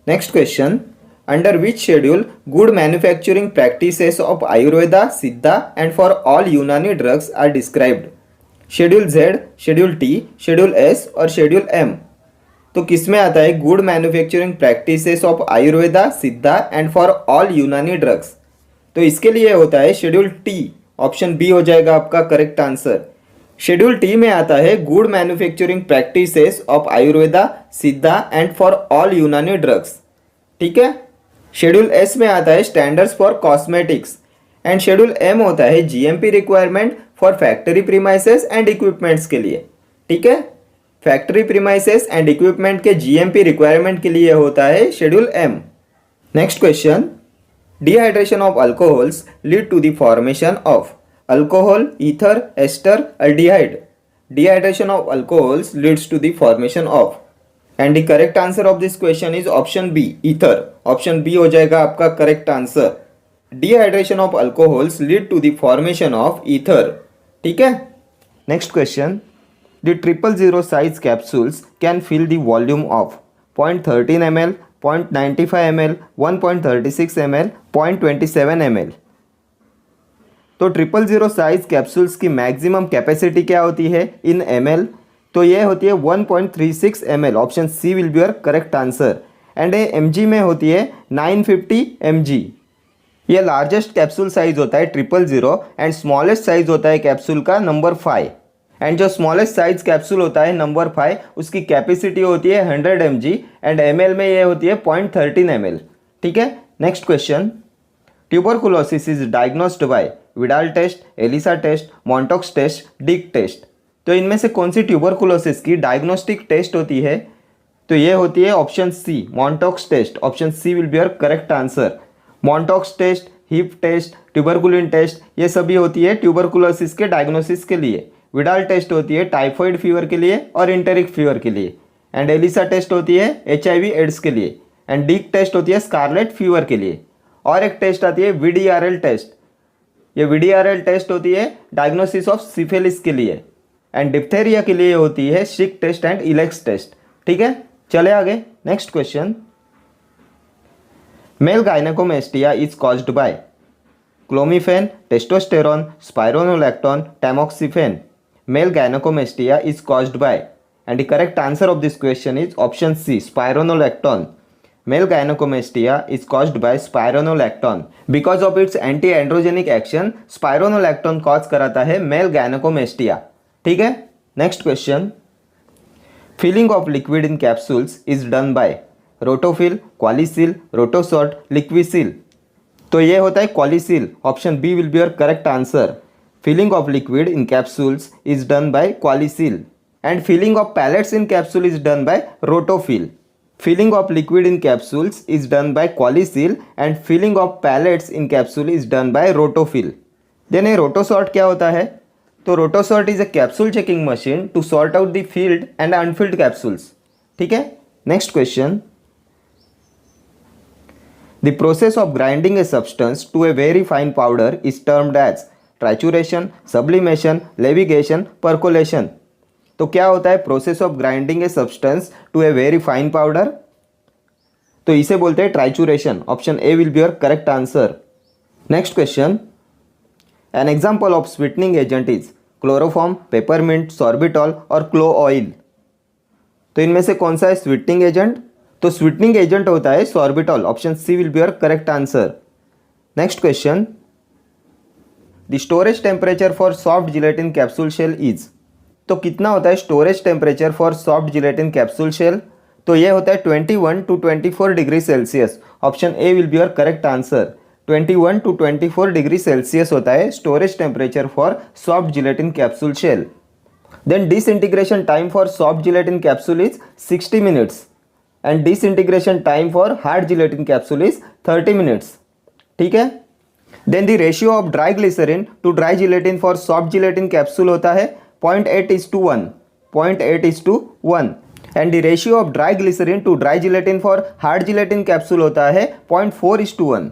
Next question, under which schedule good manufacturing practices of Ayurveda, Siddha and for all Unani drugs are described? Schedule Z, Schedule T, Schedule S और Schedule M। तो किस में आता है good manufacturing practices of Ayurveda, Siddha and for all Unani drugs? तो इसके लिए होता है शेड्यूल टी, ऑप्शन बी हो जाएगा आपका करेक्ट आंसर। शेड्यूल टी में आता है good manufacturing practices of Ayurveda, Siddha and for all Unani drugs, ठीक है। शेड्यूल एस में आता है standards for cosmetics and schedule M होता है GMP requirement for factory premises and equipments के लिए, ठीक है। फैक्ट्री प्रीमाइसेस एंड इक्विपमेंट के जीएमपी रिक्वायरमेंट के लिए होता है schedule M. Next question, dehydration of alcohols lead to the formation of alcohol, ether, ester, aldehyde. Dehydration of alcohols leads to the formation of, and the correct answer of this question is option B, ether. Option B हो जाएगा आपका correct answer. Dehydration of alcohols lead to the formation of ether. ठीक है। Next question. The 000 size capsules can fill the volume of 0.13 ml, 0.95 ml, 1.36 ml, 0.27 ml. तो 000 size capsules की maximum capacity क्या होती है इन ml? तो ये होती है 1.36 ml, option C will be your correct answer. And ये mg में होती है 950 mg। ये लार्जेस्ट कैप्सूल साइज होता है 000 एंड स्मॉलेस्ट साइज होता है कैप्सूल का नंबर 5। एंड जो स्मॉलेस्ट साइज कैप्सूल होता है नंबर 5 उसकी कैपेसिटी होती है 100 mg एंड ml में ये होती है 0.13 ml, ठीक है। Next question, tuberculosis is diagnosed by Widal test, ELISA test, Mantoux test, Dick test. तो इनमें से कौन सी ट्यूबरकुलोसिस की डायग्नोस्टिक टेस्ट होती है? तो ये होती है option C, Mantoux test. Option C will be your correct answer. Mantoux test, Heaf test, tuberculin test, ये सभी होती है ट्यूबरकुलोसिस के डायग्नोसिस के लिए। विडाल टेस्ट होती है टाइफॉइड फीवर के लिए और इंटेरिक फीवर के लिए। एंड एलिसा टेस्ट होती है HIV एड्स के लिए। एंड डिक टेस्ट होती है स्कारलेट फीवर के लिए। और एक टेस्ट आती है VDRL टेस्ट। ये VDRL टेस्ट होती है डायग्नोसिस ऑफ सिफिलिस के लिए। एंड डिप्थेरिया के लिए होती है शिक टेस्ट एंड इलेक्स टेस्ट, ठीक है। चले आगे। Next question, male gynaecomastia is caused by clomiphene, testosterone, spironolactone, tamoxifen. Male gynaecomastia is caused by, and the correct answer of this question is option C, spironolactone. Male gynecomastia is caused by spironolactone. Because of its anti-androgenic action, spironolactone cause कराता है male gynecomastia, ठीक है। Next question, filling of liquid in capsules is done by rotofill, qualisil, rotosort, liquisil। तो ये होता है qualisil। Option B will be your correct answer। Filling of liquid in capsules is done by qualisil, and filling of pellets in capsule is done by rotofill। Filling of liquid in capsules is done by qualisil and filling of pellets in capsule is done by rotofill। Then a rotosort क्या होता है? तो rotosort is a capsule checking machine to sort out the filled and unfilled capsules, ठीक है। Next question, the process of grinding a substance to a very fine powder is termed as trituration, sublimation, levitation, percolation। तो क्या होता है process of grinding a substance to a very fine powder? तो इसे बोलते हैं trituration. Option A will be your correct answer. Next question, an example of sweetening agent is chloroform, peppermint, sorbitol और clove oil. तो इनमें से कौन सा है स्वीटनिंग एजेंट? तो स्वीटनिंग एजेंट होता है sorbitol. Option C will be your correct answer. Next question, the storage temperature for soft gelatin capsule shell is. तो कितना होता है storage temperature for soft gelatin capsule shell? तो ये होता है 21 to 24 degree Celsius. Option A will be your correct answer. 21 to 24 degree Celsius होता है storage temperature for soft gelatin capsule shell. Then disintegration time for soft gelatin capsule is 60 minutes and disintegration time for hard gelatin capsule is 30 minutes, ठीक है। Then the ratio of dry glycerin to dry gelatin for soft gelatin capsule होता है 0.8:1, 0.8:1। And the ratio of dry glycerin to dry gelatin for hard gelatin capsule होता है 0.4:1।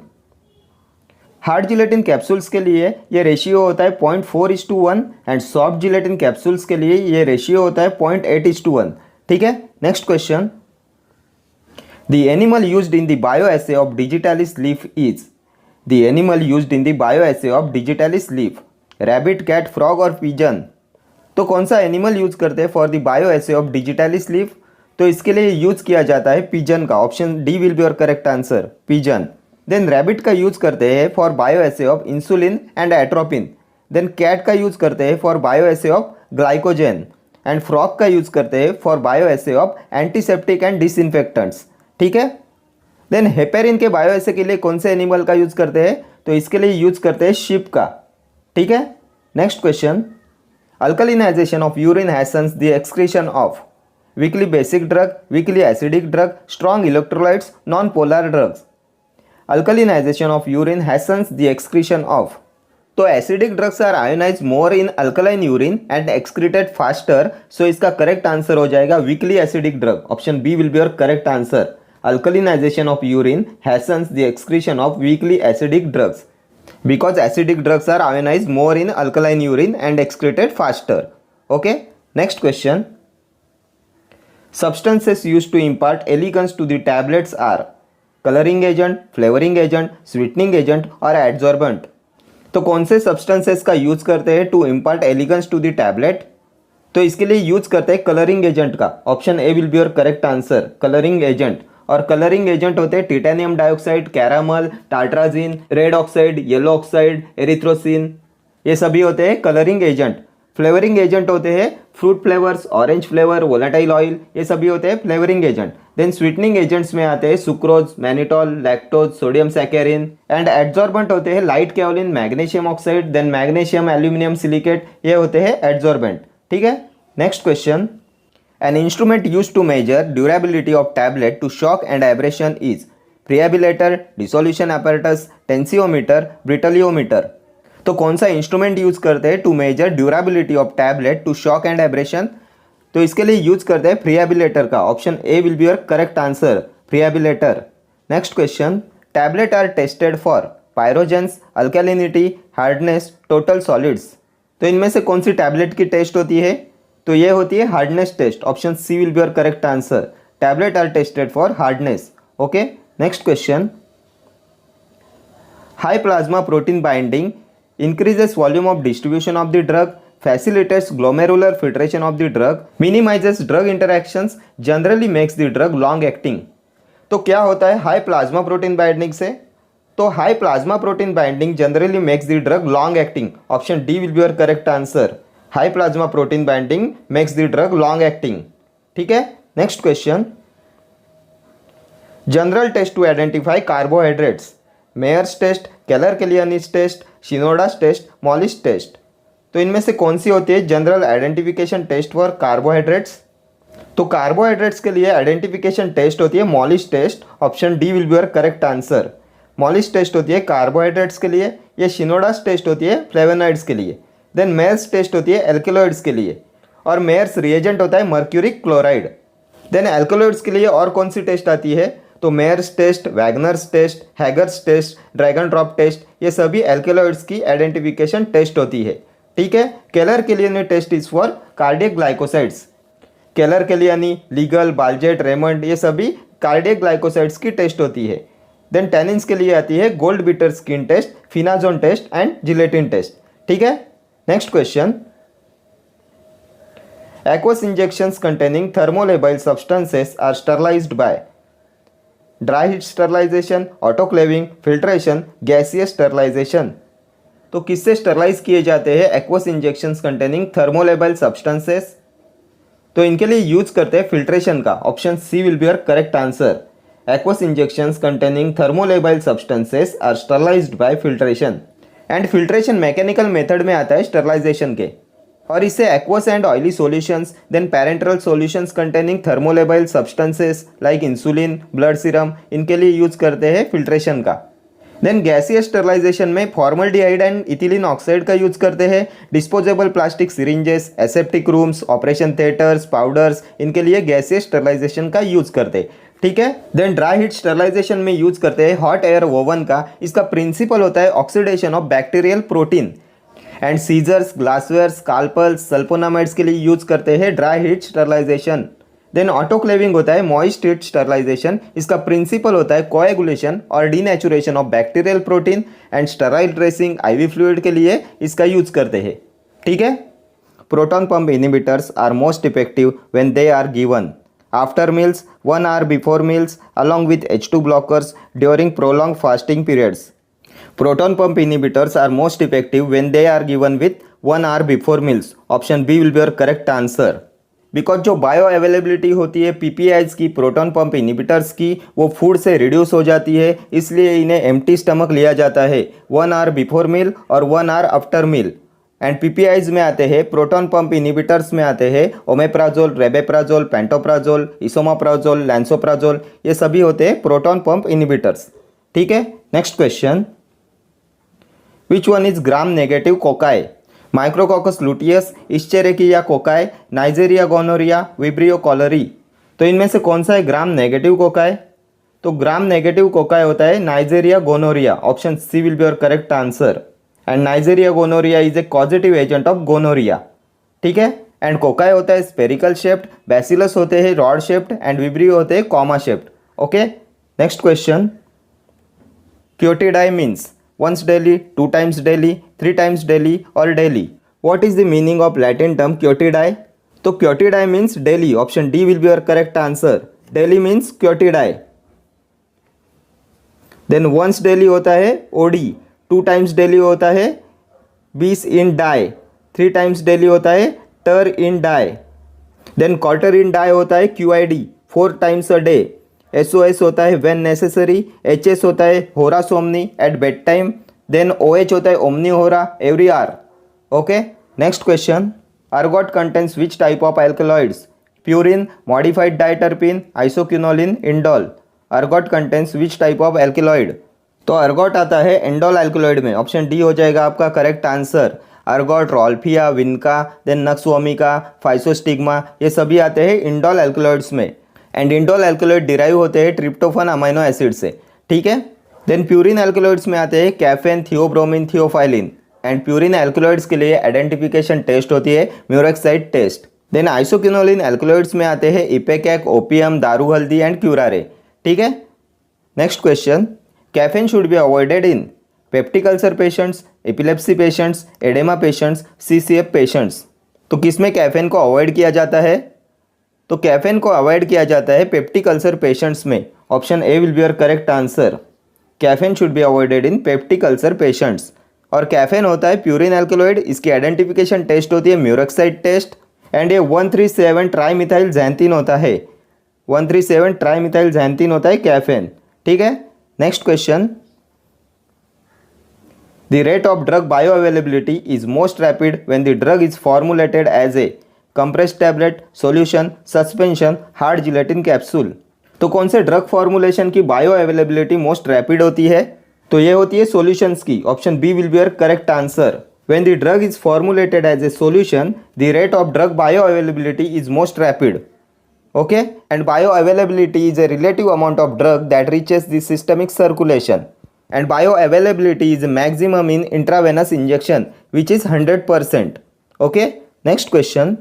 Hard gelatin capsules के लिए ये ratio होता है 0.4:1 एंड सॉफ्ट जिलेटिन कैप्सूल्स के लिए ये रेशियो होता है 0.8:1, ठीक है। Next question, the animal used in the bioassay of digitalis leaf is. The animal used in the bioassay of digitalis leaf, rabbit, cat, frog और पिजन। तो कौन सा एनिमल यूज करते हैं for the bioassay of digitalis leaf? तो इसके लिए use किया जाता है पिजन का। Option D will be your correct answer, pigeon. Then rabbit का यूज करते हैं for bioassay of insulin and atropine. Then cat का यूज करते हैं for bioassay of glycogen. And frog का यूज करते हैं for bioassay of antiseptic and disinfectants. ठीक है। देन हेपेरिन के बायोएसे के लिए कौन से एनिमल का यूज करते हैं? तो इसके लिए यूज करते हैं शिप का। ठीक है। Next question, alkalinisation of urine hastens the excretion of weakly basic drug, weakly acidic drug, strong electrolytes, non polar drugs. Alkalinisation of urine hastens the excretion of, तो acidic drugs are ionise more in alkaline urine and excreted faster. So इसका correct answer हो जाएगा weakly acidic drug. Option B will be your correct answer. Alkalinisation of urine hastens the excretion of weakly acidic drugs because acidic drugs are ionized more in alkaline urine and excreted faster. Okay. Next question. Substances used to impart elegance to the tablets are coloring agent, flavoring agent, sweetening agent और adsorbent. तो कौन से substances का use करते हैं to impart elegance to the tablet? तो इसके लिए यूज करते हैं कलरिंग एजेंट का। Option A will be your correct answer, colouring agent. और कलरिंग एजेंट होते हैं titanium dioxide, caramel, tartrazine, red oxide, yellow oxide, erythrosine, ये सभी होते हैं कलरिंग एजेंट। फ्लेवरिंग एजेंट होते हैं fruit flavours, orange flavour, volatile oil, ये सभी होते हैं flavouring agent. Then sweetening agents में आते हैं sucrose, mannitol, lactose, sodium saccharin. And adsorbent होते हैं light kaolin, magnesium oxide, then magnesium aluminium silicate, ये होते हैं एड्सॉर्बेंट। ठीक है। Next question, an instrument used to measure durability of tablet to shock and abrasion is preabilator, dissolution apparatus, tensiometer, brittleometer। तो कौन सा इंस्ट्रूमेंट यूज करते हैं to measure durability of tablet to shock and abrasion? तो इसके लिए use करते हैं प्रिएबिलेटर का। Option A will be your correct answer, friabilator. Next question, tablet are tested for pyrogens, alkalinity, hardness, total solids. तो इनमें से कौन सी टैबलेट की टेस्ट होती है? तो ये होती है hardness test. Option C will be your correct answer, tablet are tested for hardness. Okay. Next question, high plasma protein binding increases volume of distribution of the drug, facilitates glomerular filtration of the drug, minimizes drug interactions, generally makes the drug long acting। तो क्या होता है high plasma protein binding से? तो high plasma protein binding generally makes the drug long acting. Option D will be your correct answer, high plasma protein binding makes the drug long acting. ठीक है। Next question, general test to identify carbohydrates, Mayer's test, Keller Kiliani's test, Shinoda's test, Molisch's test. तो इनमें से कौन सी होती है general identification test for carbohydrates? तो कार्बोहाइड्रेट्स के लिए आइडेंटिफिकेशन टेस्ट होती है Molisch's test. Option D will be your correct answer. Molisch test होती है कार्बोहाइड्रेट्स के लिए, ये शिनोडास टेस्ट होती है फ्लेवोनॉइड्स के लिए। देन मेयर्स टेस्ट होती है एल्केलॉइड्स के लिए, और मेयर्स रिएजेंट होता है मर्क्यूरिक क्लोराइड। देन एल्केलॉइड्स के लिए और कौन सी टेस्ट आती है? तो Mayer's test, Wagner's test, Hager's test, Dragendorff test, ये सभी एल्केलॉइड्स की आइडेंटिफिकेशन टेस्ट होती है। ठीक है। Keller Killiani test is for cardiac glycosides. Keller Killiani, Legal, Baljet, Raymond, ये सभी कार्डियक ग्लाइकोसाइड्स की टेस्ट होती है। देन टेनिन्स के लिए आती है gold beater skin test, phenazone test and gelatin test. ठीक है। Next question, aqueous injections containing thermolabile substances are sterilized by dry heat sterilization, autoclaving, filtration, gaseous sterilization। तो किससे स्टरलाइज किए जाते हैं aqueous injections containing thermolabile substances? तो इनके लिए यूज करते हैं फिल्ट्रेशन का। Option C will be your correct answer, aqueous injections containing thermolabile substances are sterilised by filtration. And filtration mechanical method में आता है स्टरलाइजेशन के, और इससे aqueous and oily solutions, then parenteral solutions containing thermolabile substances like insulin, blood serum, इनके लिए use करते हैं फिल्ट्रेशन का। देन गैसियस स्टरलाइजेशन में फॉर्मल्डिहाइड एंड इथिलीन ऑक्साइड का यूज करते हैं। Disposable plastic syringes, aseptic rooms, operation theatres, powders, इनके लिए गैसियस स्टरलाइजेशन का यूज करते हैं। ठीक है। देन ड्राई हीट स्टरलाइजेशन में यूज करते हैं हॉट एयर ओवन का। इसका प्रिंसिपल होता है oxidation of bacterial protein. And scissors, glassware, scalpels, sulphonamides के लिए यूज करते हैं dry heat sterilisation. Then autoclaving होता है मॉइस्ट हीट स्टरलाइजेशन। इसका प्रिंसिपल होता है कोएगुलेशन और denaturation of bacterial protein. And sterile dressing, IV fluid के लिए इसका यूज करते हैं। ठीक है। Proton pump inhibitors are most effective when they are given after meals, 1 hour before meals, along with H2 blockers during prolonged fasting periods. Proton pump inhibitors are most effective when they are given with 1 hour before meals. Option B will be your correct answer. Because जो bio availability होती है PPIs की, proton pump inhibitors की, वो food से reduce हो जाती है, इसलिए इन्हें एम्प्टी स्टमक लिया जाता है 1 आवर बिफोर मील और 1 hour after meal. And PPIs में आते हैं, प्रोटॉन पंप इनिबिटर्स में आते हैं omeprazole, rabeprazole, pantoprazole, esomeprazole, lansoprazole, ये सभी होते हैं प्रोटॉन पंप इनिबिटर्स. ठीक है. Next question, which one is gram negative cocci? Micrococcus luteus, Escherichia coli, Neisseria gonorrhoeae, Vibrio cholerae. तो इनमें से कौन सा है ग्राम नेगेटिव कोकाई? तो ग्राम नेगेटिव कोकाई होता है Neisseria gonorrhoea. Option C will be your correct answer. And Neisseria gonorrhoea is a causative agent of gonorrhoea. ठीक है. एंड कोकाई होता है स्पेरिकल शेप्ड, बैसिलस होते हैं रॉड शेप्ड, एंड विब्रियो होते हैं comma shaped. Okay. Next question, quotidie means once daily, 2 times daily, 3 times daily or daily. What is the meaning of Latin term quotidiae? तो quotidiae means daily. Option D will be your correct answer. Daily means quotidiae. Then once daily होता है OD, 2 times daily होता है bis in die, 3 times daily होता है ter in die. Then quarter in die होता है QID, 4 times a day. SOS होता है व्हेन नेसेसरी, HS होता है hora somni at bed time, then OH होता है omni hora every hour. Okay. Next question, ergot contains which type of alkaloids? Purine, modified diterpene, isoquinoline, indole. Ergot contains which type of alkaloid? तो ergot आता है indole alkaloid में. Option D हो जाएगा आपका correct answer. Ergot, rauwolfia, vinca, then nux vomica, physostigma, ये सभी आते हैं इंडोल एल्कलॉइड्स में. एंड इंडोल एल्कलॉइड डिराइव होते हैं ट्रिप्टोफन अमाइनो एसिड से. ठीक है. देन प्यूरिन एल्कलॉइड्स में आते हैं caffeine, theobromine, theophylline. And purine alkaloids के लिए आइडेंटिफिकेशन टेस्ट होती है murexide test. Then isoquinoline alkaloids में आते हैं इपेकैक, ओपियम, दारू हल्दी एंड क्यूरारे. ठीक है. Next question, caffeine should be avoided in peptic ulcer patients, epilepsy patients, oedema patients, CCF patients. तो किसमें कैफेन को अवॉइड किया जाता है? तो कैफेन को अवॉइड किया जाता है पेप्टिक अल्सर पेशेंट्स में. Option A will be your correct answer. Caffeine should be avoided in peptic ulcer patients. और कैफेन होता है प्यूरिन एल्कलॉइड, इसकी आइडेंटिफिकेशन टेस्ट होती है म्यूरेक्साइड टेस्ट. एंड ये 137 ट्राईमिथाइल ज़ैंथीन होता है. 137 ट्राईमिथाइल ज़ैंथीन होता है कैफेन. ठीक है. Next question, the rate of drug bioavailability is most rapid when the drug is formulated as a compressed tablet, solution, suspension, hard gelatin capsule. तो कौन से ड्रग फॉर्मुलेशन की बायो अवेलेबिलिटी मोस्ट रैपिड होती है? तो ये होती है सॉल्यूशंस की. Option B will be your correct answer. When the drug is formulated as a solution, the rate of drug bioavailability is most rapid. Okay. And bio availability is a relative amount of drug that reaches the systemic circulation. And bio availability is maximum in intravenous injection which is 100%. Okay. Next question,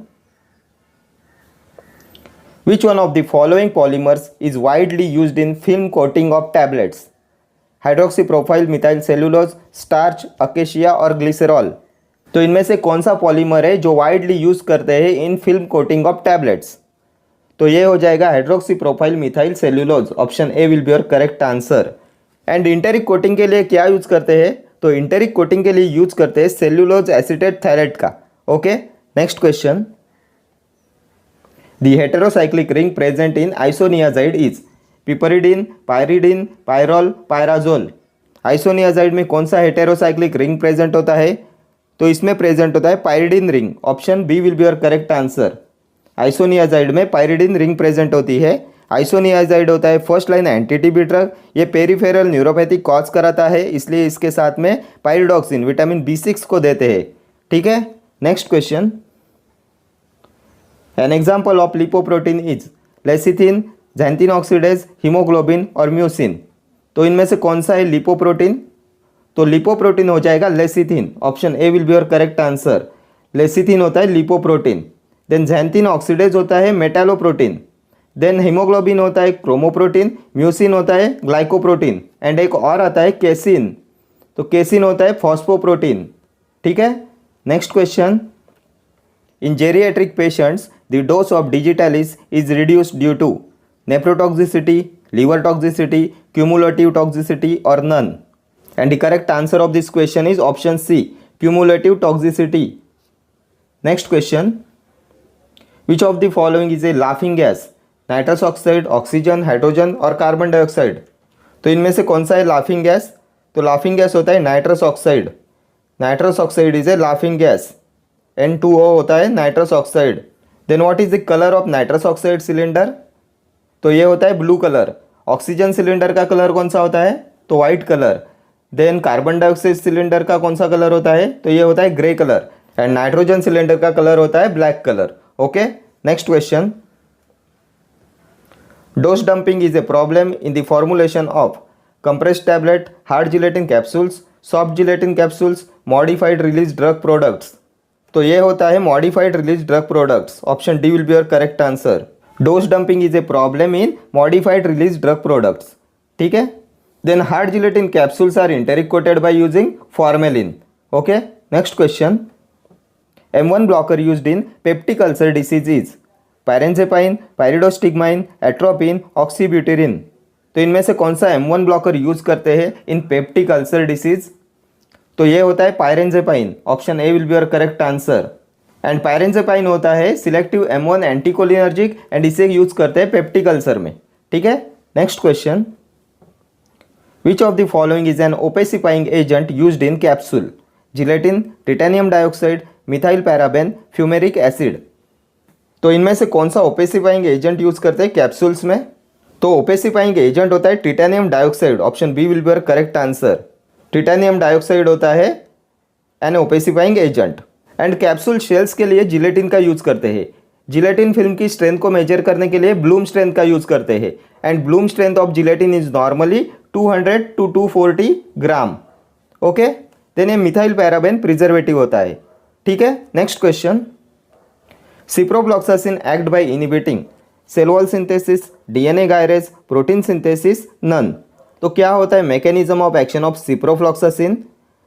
which one of the following polymers is widely used in film coating of tablets? Hydroxypropyl methyl cellulose, starch, acacia और glycerol. तो इनमें से कौन सा polymer है जो widely use करते हैं in film coating of tablets? तो ये हो जाएगा hydroxypropyl methyl cellulose. Option A will be your correct answer. And enteric coating के लिए क्या यूज करते हैं? तो इंटेरिक कोटिंग के लिए यूज करते हैं सेल्यूलोज एसीटेट थायराइड का. Okay. Next question, the heterocyclic ring present in isoniazide is piperidine, pyridine, pyrrole, pyrazole. Isoniazid में कौन सा हेटेरोसाइक्लिक रिंग प्रेजेंट होता है? तो इसमें प्रेजेंट होता है pyridine ring. Option B will be your correct answer. Isoniazid में पायरिडिन रिंग प्रेजेंट होती है. आइसोनियाजाइड होता है फर्स्ट लाइन एंटी-टीबी ड्रग. ये पेरिफेरल न्यूरोपैथी कॉज कराता है, इसलिए इसके साथ में पायरिडॉक्सिन विटामिन B6 को देते हैं. ठीक है. Next question, An example of lipoprotein is lecithin, xanthine oxidase, hemoglobin और म्यूसिन. तो इनमें से कौन सा है लिपोप्रोटीन? तो लिपोप्रोटीन हो जाएगा lecithin. Option A will be your correct answer. Lecithin होता है लिपोप्रोटीन. देन xanthine oxidase होता है मेटालोप्रोटीन. देन हीमोग्लोबिन होता है क्रोमोप्रोटीन. म्यूसिन होता है ग्लाइकोप्रोटीन. एंड एक और आता है केसिन. तो केसिन होता है फॉस्फोप्रोटीन. ठीक है. Next question, in geriatric patients the dose of digitalis is reduced due to nephrotoxicity, liver toxicity, cumulative toxicity, or none? And the correct answer of this question is option C, cumulative toxicity. Next question, which of the following is a laughing gas? Nitrous oxide, oxygen, hydrogen और carbon dioxide. तो इनमें से कौन सा है laughing gas? तो laughing gas होता है nitrous oxide. Nitrous oxide is a laughing gas. N2O होता है nitrous oxide. Then what is the colour of nitrous oxide cylinder? तो ये होता है ब्लू कलर। ऑक्सीजन सिलेंडर का कलर कौन सा होता है? तो white colour. Then carbon dioxide cylinder का कौन सा कलर होता है? तो ये होता है grey colour. And nitrogen cylinder का कलर होता है black colour. Okay, next question, dose dumping is a problem in the formulation of compressed tablet, hard gelatin capsules, soft gelatin capsules, modified release drug products। तो ये होता है modified release drug products। Option D will be your correct answer। dose dumping is a problem in modified release drug products। ठीक है। then hard gelatin capsules are enteric coated by using formalin। okay, next question, M1 blocker used in peptic ulcer disease is pirenzepine, pyridostigmine, atropine, oxybutynin. तो इनमें से कौन सा M1 blocker use करते हैं इन peptic ulcer disease? तो ये होता है pirenzepine. Option A will be your correct answer. And pirenzepine होता है सिलेक्टिव M1 एंटीकोलिनर्जिक एंड इसे यूज करते हैं पेप्टिक अल्सर में। ठीक है। Next question, which of the following is an opacifying agent used in capsule? Gelatin, titanium dioxide, methyl paraben, fumaric acid. तो इनमें से कौन सा ओपेसिफाइंग एजेंट यूज करते हैं कैप्सूल्स में? तो ओपेसिफाइंग एजेंट होता है titanium dioxide. Option B will be your correct answer. Titanium dioxide होता है an opacifying agent. And capsule shells के लिए जिलेटिन का यूज करते हैं। जिलेटिन फिल्म की स्ट्रेंथ को मेजर करने के लिए ब्लूम स्ट्रेंथ का यूज करते हैं। And bloom strength of gelatin is normally 200 to 240 gram. Okay, then ये मिथाइल पैराबेन प्रिजर्वेटिव होता है। ठीक है। Next question, ciprofloxacin act by inhibiting cell wall synthesis, DNA gyrase, protein synthesis, none। तो क्या होता है mechanism of action of ciprofloxacin?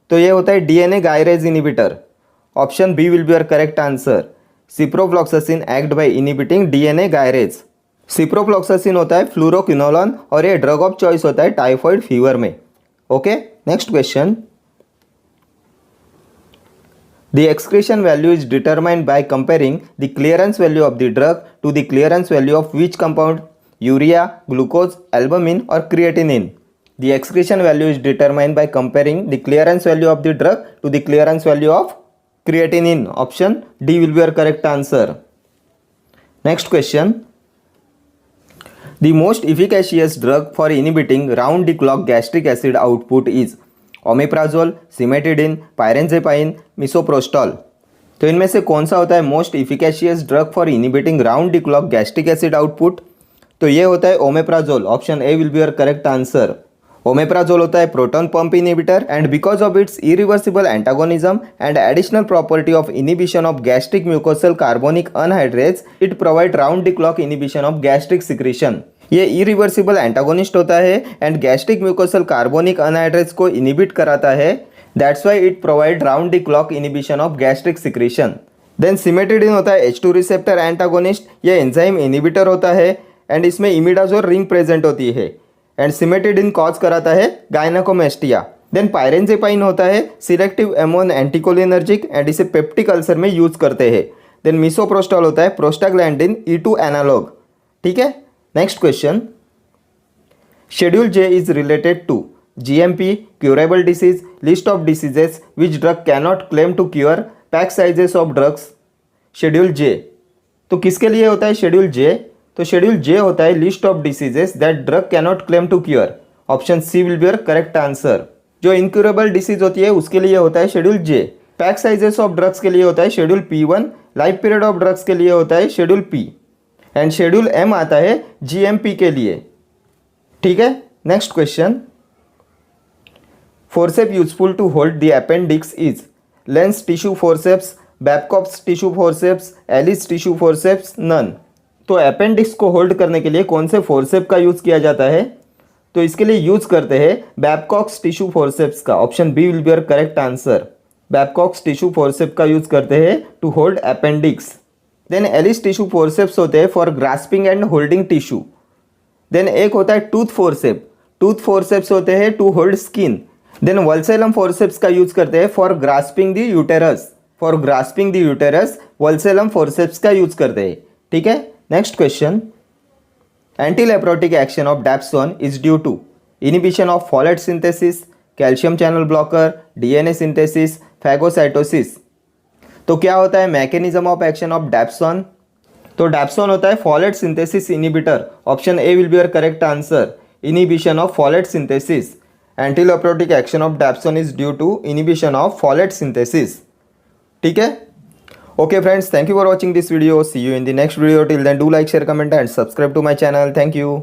तो ये होता है DNA gyrase inhibitor. Option B will be your correct answer. ciprofloxacin act by inhibiting DNA gyrase। ciprofloxacin होता है फ्लूरोक्विनोलोन और ये ड्रग ऑफ चॉइस होता है टाइफॉइड फीवर में। Okay, next question, the excretion value is determined by comparing the clearance value of the drug to the clearance value of which compound? Urea, glucose, albumin or creatinine? The excretion value is determined by comparing the clearance value of the drug to the clearance value of creatinine. Option D will be your correct answer. Next question, the most efficacious drug for inhibiting round the clock gastric acid output is omeprazole, cimetidine, pirenzepine, misoprostol. तो इनमें से कौन सा होता है most efficacious drug for inhibiting round the clock gastric acid output? तो ये होता है omeprazole. Option A will be your correct answer. Omeprazole होता है proton pump inhibitor and because of its irreversible antagonism and additional property of inhibition of gastric mucosal carbonic anhydrase, it provide round the clock inhibition of gastric secretion. ये irreversible antagonist होता है and gastric mucosal carbonic anhydrase को inhibit कराता है। That's why it provide round the clock inhibition of gastric secretion. Then cimetidine होता है H2 receptor antagonist. ये enzyme inhibitor होता है एंड इसमें इमिडाजोल रिंग प्रेजेंट होती है एंड सिमेटिडिन कॉज कराता है गायनेकोमेस्टिया। देन पायरेंजेपाइन होता है सिलेक्टिव M1 एंटीकोलिनर्जिक एंड इसे पेप्टिक अल्सर में यूज करते हैं। देन मिसोप्रोस्टॉल होता है प्रोस्टाग्लैंडिन E2 एनालॉग। ठीक है। Next question, schedule J is related to GMP, curable disease, list of diseases which drug cannot claim to cure, pack sizes of drugs. Schedule J तो किसके लिए होता है शेड्यूल J? तो शेड्यूल J होता है list of diseases that drug cannot claim to cure. Option C will be your correct answer. जो incurable disease होती है उसके लिए होता है schedule J। Pack sizes of drugs के लिए होता है schedule P1। Life period of drugs के लिए होता है schedule P and schedule M आता है GMP के लिए। ठीक है। Next question, forcep useful to hold the appendix is Lane's tissue forceps, Babcock's tissue forceps, Allis tissue forceps, none. तो अपेंडिक्स को होल्ड करने के लिए कौन से फोर्सेप का यूज किया जाता है? तो इसके लिए यूज करते हैं बैबकॉक्स टिश्यू फोर्सेप्स का। Option B will be your correct answer. Babcock's tissue forcep का यूज करते हैं to hold appendix. Then Allis tissue forceps होते हैं for grasping and holding tissue. Then एक होता है टूथ फोर्सेप, टूथ फोर्सेप्स होते हैं to hold skin. Then vulsellum forceps का यूज करते हैं for grasping the uterus, for grasping the uterus vulsellum forceps का यूज करते हैं। ठीक है, next question, antileprotic action of dapsone is due to inhibition of folate synthesis, calcium channel blocker, DNA synthesis, phagocytosis. तो क्या होता है mechanism of action of dapsone? तो डैप्सोन होता है folate synthesis inhibitor. Option A will be your correct answer, inhibition of folate synthesis. Antileprotic action of dapsone is due to inhibition of folate synthesis. ठीक है, okay friends, thank you for watching this video, C you in the next video, till then do like, share, comment and subscribe to my channel. Thank you.